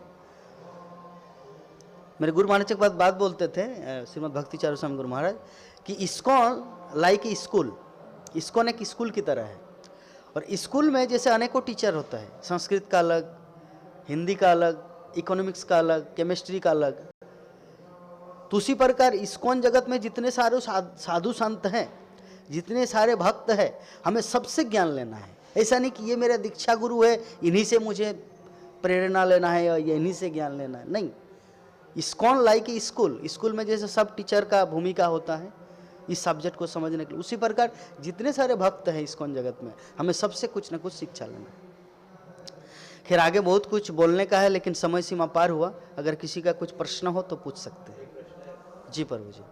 मेरे गुरु महाराज एक बात बोलते थे श्रीमद भक्ति चारू स्वामी गुरु महाराज कि ISKCON like a school, ISKCON एक स्कूल की तरह है। और स्कूल में जैसे अनेकों टीचर होता है, संस्कृत का अलग, हिंदी का अलग, इकोनॉमिक्स का अलग, केमिस्ट्री का अलग, तो उसी प्रकार इस्कॉन जगत में जितने सारे साधु संत हैं, जितने सारे भक्त हैं, हमें सबसे ज्ञान लेना है। ऐसा नहीं कि ये मेरा दीक्षा गुरु है, इन्हीं से मुझे प्रेरणा लेना है या इन्हीं से ज्ञान लेना है। नहीं, इस्कॉन लाइक स्कूल, स्कूल में जैसे सब टीचर का भूमिका होता है इस सब्जेक्ट को समझने के लिए, उसी प्रकार जितने सारे भक्त हैं इस्कॉन जगत में, हमें सबसे कुछ ना कुछ शिक्षा लेना है। खैर आगे बहुत कुछ बोलने का है, लेकिन समय सीमा पार हुआ। अगर किसी का कुछ प्रश्न हो तो पूछ सकते हैं। जी प्रभु जी।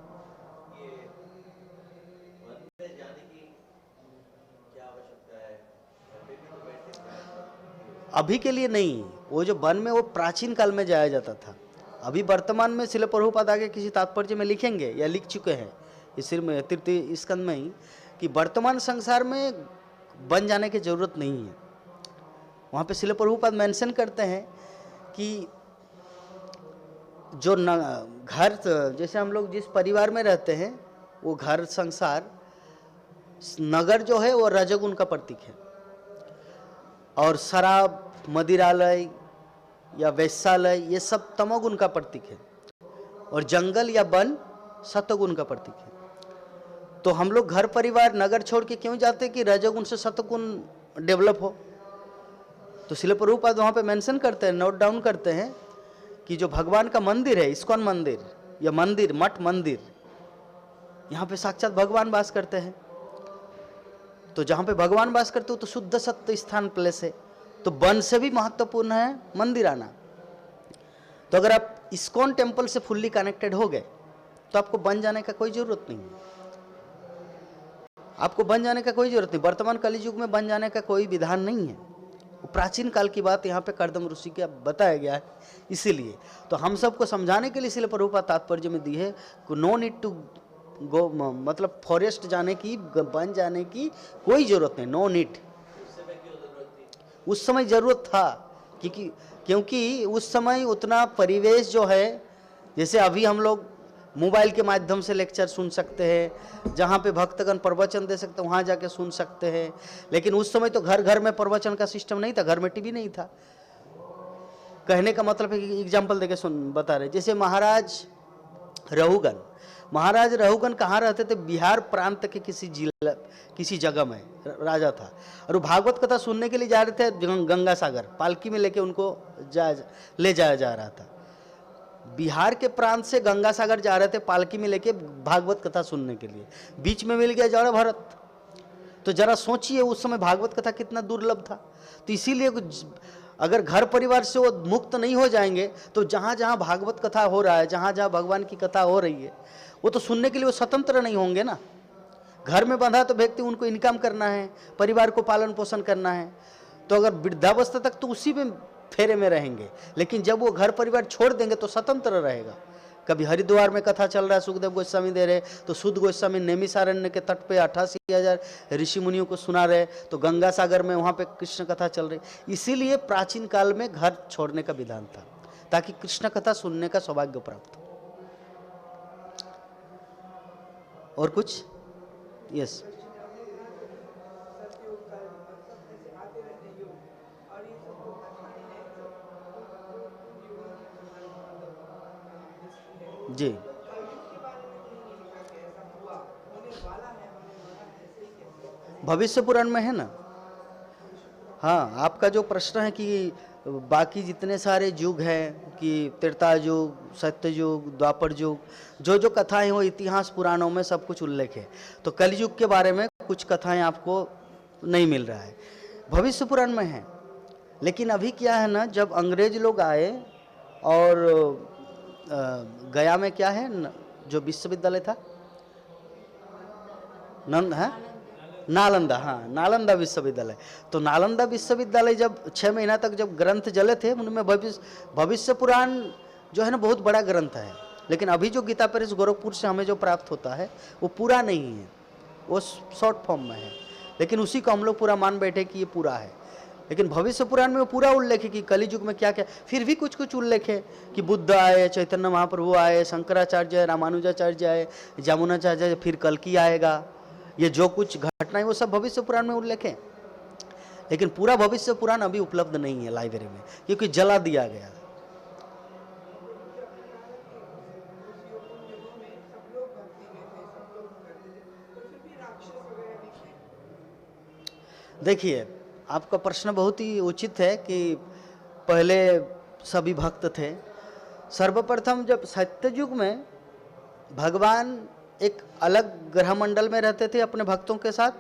अभी के लिए नहीं, वो जो वन में वो प्राचीन काल में जाया जाता था। अभी वर्तमान में श्रील प्रभुपाद आगे किसी तात्पर्य में लिखेंगे या लिख चुके हैं इस तृतीय स्कंद में ही कि वर्तमान संसार में बन जाने की जरूरत नहीं है। वहाँ पे श्रील प्रभुपाद मेंशन करते हैं कि जो घर, जैसे हम लोग जिस परिवार में रहते हैं वो घर संसार, नगर जो है वो रजोगुण का प्रतीक है, और शराब, मदिरालय या वैश्यालय ये सब तमोगुण का प्रतीक है, और जंगल या वन सतोगुण का प्रतीक है। तो हम लोग घर परिवार नगर छोड़ के क्यों जाते कि रजोगुण से सतोगुण डेवलप हो। तो श्रील प्रभुपाद वहाँ पे मेंशन करते हैं, नोट डाउन करते हैं कि जो भगवान का मंदिर है, इस्कॉन मंदिर या मंदिर, मठ मंदिर, यहाँ पे साक्षात भगवान वास करते हैं। तो जहाँ पे भगवान वास करते हो तो शुद्ध सत्य स्थान प्लेस है, तो वन से भी महत्वपूर्ण है मंदिर आना। तो अगर आप इस्कॉन टेम्पल से फुल्ली कनेक्टेड हो गए तो आपको वन जाने का कोई जरूरत नहीं है, आपको वन जाने का कोई जरूरत नहीं। वर्तमान कलियुग में वन जाने का कोई विधान नहीं है, वो प्राचीन काल की बात यहाँ पे कर्दम ऋषि का बताया गया है। इसीलिए तो हम सबको समझाने के लिए श्रील प्रभुपाद तात्पर्य में दी है कि नो नीड टू गो, मतलब फॉरेस्ट जाने की, वन जाने की कोई जरूरत नहीं, नो नीड। उस समय जरूरत था क्योंकि उस समय उतना परिवेश जो है, जैसे अभी हम लोग मोबाइल के माध्यम से लेक्चर सुन सकते हैं, जहाँ पे भक्तगण प्रवचन दे सकते हैं वहाँ जाके सुन सकते हैं, लेकिन उस समय तो घर घर में प्रवचन का सिस्टम नहीं था, घर में टीवी नहीं था। कहने का मतलब है कि एग्जाम्पल देके बता रहे, जैसे महाराज रहुगण कहाँ रहते थे? बिहार प्रांत के किसी जिला, किसी जगह में राजा था, और वो भागवत कथा सुनने के लिए जा रहे थे गंगा सागर, पालकी में लेके उनको ले जाया जा रहा था। बिहार के प्रांत से गंगा सागर जा रहे थे पालकी में लेके भागवत कथा सुनने के लिए, बीच में मिल गया जड़ भरत। तो जरा सोचिए उस समय भागवत कथा कितना दुर्लभ था। तो इसीलिए अगर घर परिवार से वो मुक्त नहीं हो जाएंगे तो जहाँ जहाँ भागवत कथा हो रहा है, जहाँ जहाँ भगवान की कथा हो रही है, वो तो सुनने के लिए वो स्वतंत्र नहीं होंगे ना। घर में बंधा तो व्यक्ति, उनको इनकम करना है, परिवार को पालन पोषण करना है, तो अगर वृद्धावस्था तक तो उसी में फेरे में रहेंगे, लेकिन जब वो घर परिवार छोड़ देंगे तो स्वतंत्र रहेगा। कभी हरिद्वार में कथा चल रहा है, सुखदेव गोस्वामी दे रहे, तो शुद्ध गोस्वामी नैमिषारण्य के तट पे 88,000 ऋषि मुनियों को सुना रहे, तो गंगा सागर में वहाँ पे कृष्ण कथा चल रही। इसीलिए प्राचीन काल में घर छोड़ने का विधान था, ताकि कृष्ण कथा सुनने का सौभाग्य प्राप्त हो। और कुछ? यस। जी, भविष्य पुराण में है ना। हाँ, आपका जो प्रश्न है कि बाकी जितने सारे युग हैं कि त्रेता युग, सत्य युग, द्वापर युग, जो जो कथाएं हो इतिहास पुराणों में सब कुछ उल्लेख है। तो कलयुग के बारे में कुछ कथाएं आपको नहीं मिल रहा है, भविष्य पुराण में है। लेकिन अभी क्या है ना, जब अंग्रेज लोग आए और गया में क्या है, जो विश्वविद्यालय था, नंद है नालंदा, हाँ नालंदा विश्वविद्यालय। तो नालंदा विश्वविद्यालय जब 6 महीना तक जब ग्रंथ जले थे, उनमें भविष्य पुराण जो है ना बहुत बड़ा ग्रंथ है, लेकिन अभी जो गीता प्रेस गोरखपुर से हमें जो प्राप्त होता है वो पूरा नहीं है, वो शॉर्ट फॉर्म में है, लेकिन उसी को हम लोग पूरा मान बैठे कि ये पूरा है। लेकिन भविष्य पुराण में वो पूरा उल्लेख है कि कली युग में क्या क्या, फिर भी कुछ कुछ उल्लेख है कि बुद्ध आए, चैतन्य महाप्रभु आए, शंकराचार्य, रामानुजाचार्य आए, जामुनाचार्य, फिर कल्कि आएगा, ये जो कुछ घटनाएं वो सब भविष्य पुराण में उल्लेख है। लेकिन पूरा भविष्य पुराण अभी उपलब्ध नहीं है लाइब्रेरी में, क्योंकि जला दिया गया। देखिए, आपका प्रश्न बहुत ही उचित है कि पहले सभी भक्त थे। सर्वप्रथम जब सत्ययुग में भगवान एक अलग ग्रह मंडल में रहते थे अपने भक्तों के साथ,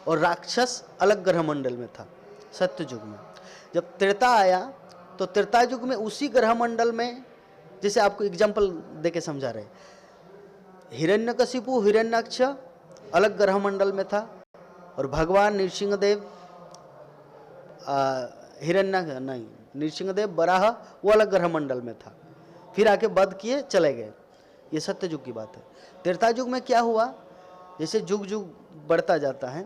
और राक्षस अलग ग्रह मंडल में था सत्ययुग में। जब त्रेता आया तो त्रेता युग में उसी ग्रह मंडल में, जैसे आपको एग्जाम्पल देके समझा रहे, हिरण्यकशिपु हिरण्याक्ष अलग ग्रह मंडल में था, और भगवान नृसिंहदेव नृसिंहदेव बराह वो अलग ग्रह मंडल में था, फिर आके वध किए चले गए। ये सत्य युग की बात है। त्रेता युग में क्या हुआ, जैसे युग युग बढ़ता जाता है,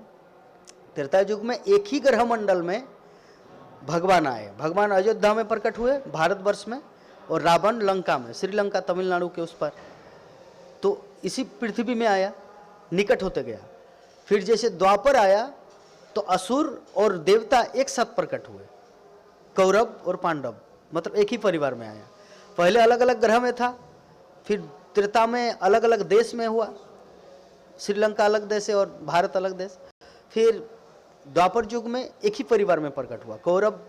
त्रेता युग में एक ही ग्रह मंडल में भगवान आए। भगवान अयोध्या में प्रकट हुए भारतवर्ष में, और रावण लंका में, श्रीलंका तमिलनाडु के उस पर, तो इसी पृथ्वी में आया, निकट होते गया। फिर जैसे द्वापर आया तो असुर और देवता एक साथ प्रकट हुए, कौरव और पांडव, मतलब एक ही परिवार में आया। पहले अलग अलग ग्रह में था, फिर त्रेता में अलग अलग देश में हुआ, श्रीलंका अलग देश है और भारत अलग देश। फिर द्वापर युग में एक ही परिवार में प्रकट हुआ, कौरव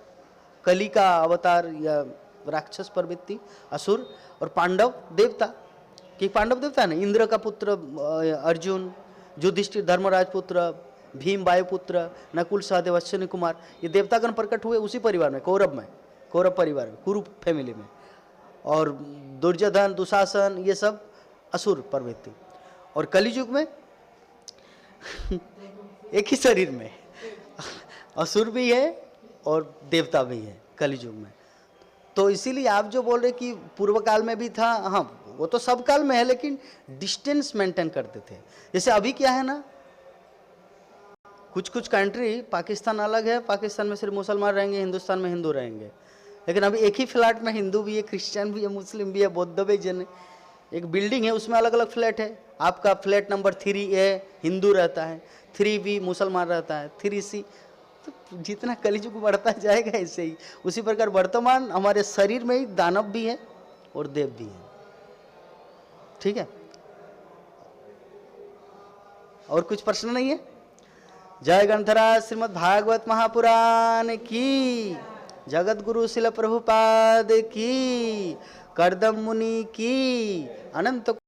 कली का अवतार या राक्षस प्रवृत्ति असुर, और पांडव देवता, कि पांडव देवता है ना, इंद्र का पुत्र अर्जुन, युधिष्ठिर धर्मराज पुत्र, भीम वायुपुत्र, नकुल सहदेव अश्विनी कुमार, ये देवतागण प्रकट हुए उसी परिवार में, कौरव में, कौरव परिवार में, कुरु फैमिली में। और दुर्योधन दुशासन ये सब असुर प्रवृत्ति। और कलियुग में एक ही शरीर में असुर भी है और देवता भी है कलियुग में। तो इसीलिए आप जो बोल रहे कि पूर्व काल में भी था, हाँ वो तो सब काल में है, लेकिन डिस्टेंस मेंटेन करते थे। जैसे अभी क्या है ना, कुछ कुछ कंट्री, पाकिस्तान अलग है, पाकिस्तान में सिर्फ मुसलमान रहेंगे, हिंदुस्तान में हिंदू रहेंगे, लेकिन अभी एक ही फ्लैट में हिंदू भी है, क्रिश्चियन भी है, मुस्लिम भी है, बौद्ध भी जैन है। एक बिल्डिंग है, उसमें अलग अलग फ्लैट है। आपका फ्लैट नंबर 3A हिंदू रहता है, 3B मुसलमान रहता है, 3C। तो जितना कलियुग बढ़ता जाएगा ऐसे ही, उसी प्रकार वर्तमान हमारे शरीर में ही दानव भी है और देव भी है। ठीक है, और कुछ प्रश्न नहीं है? जय ग्रंथराज श्रीमद् भागवत महापुराण की, जगत गुरु शिल प्रभुपाद की, करदम मुनि की, अनंत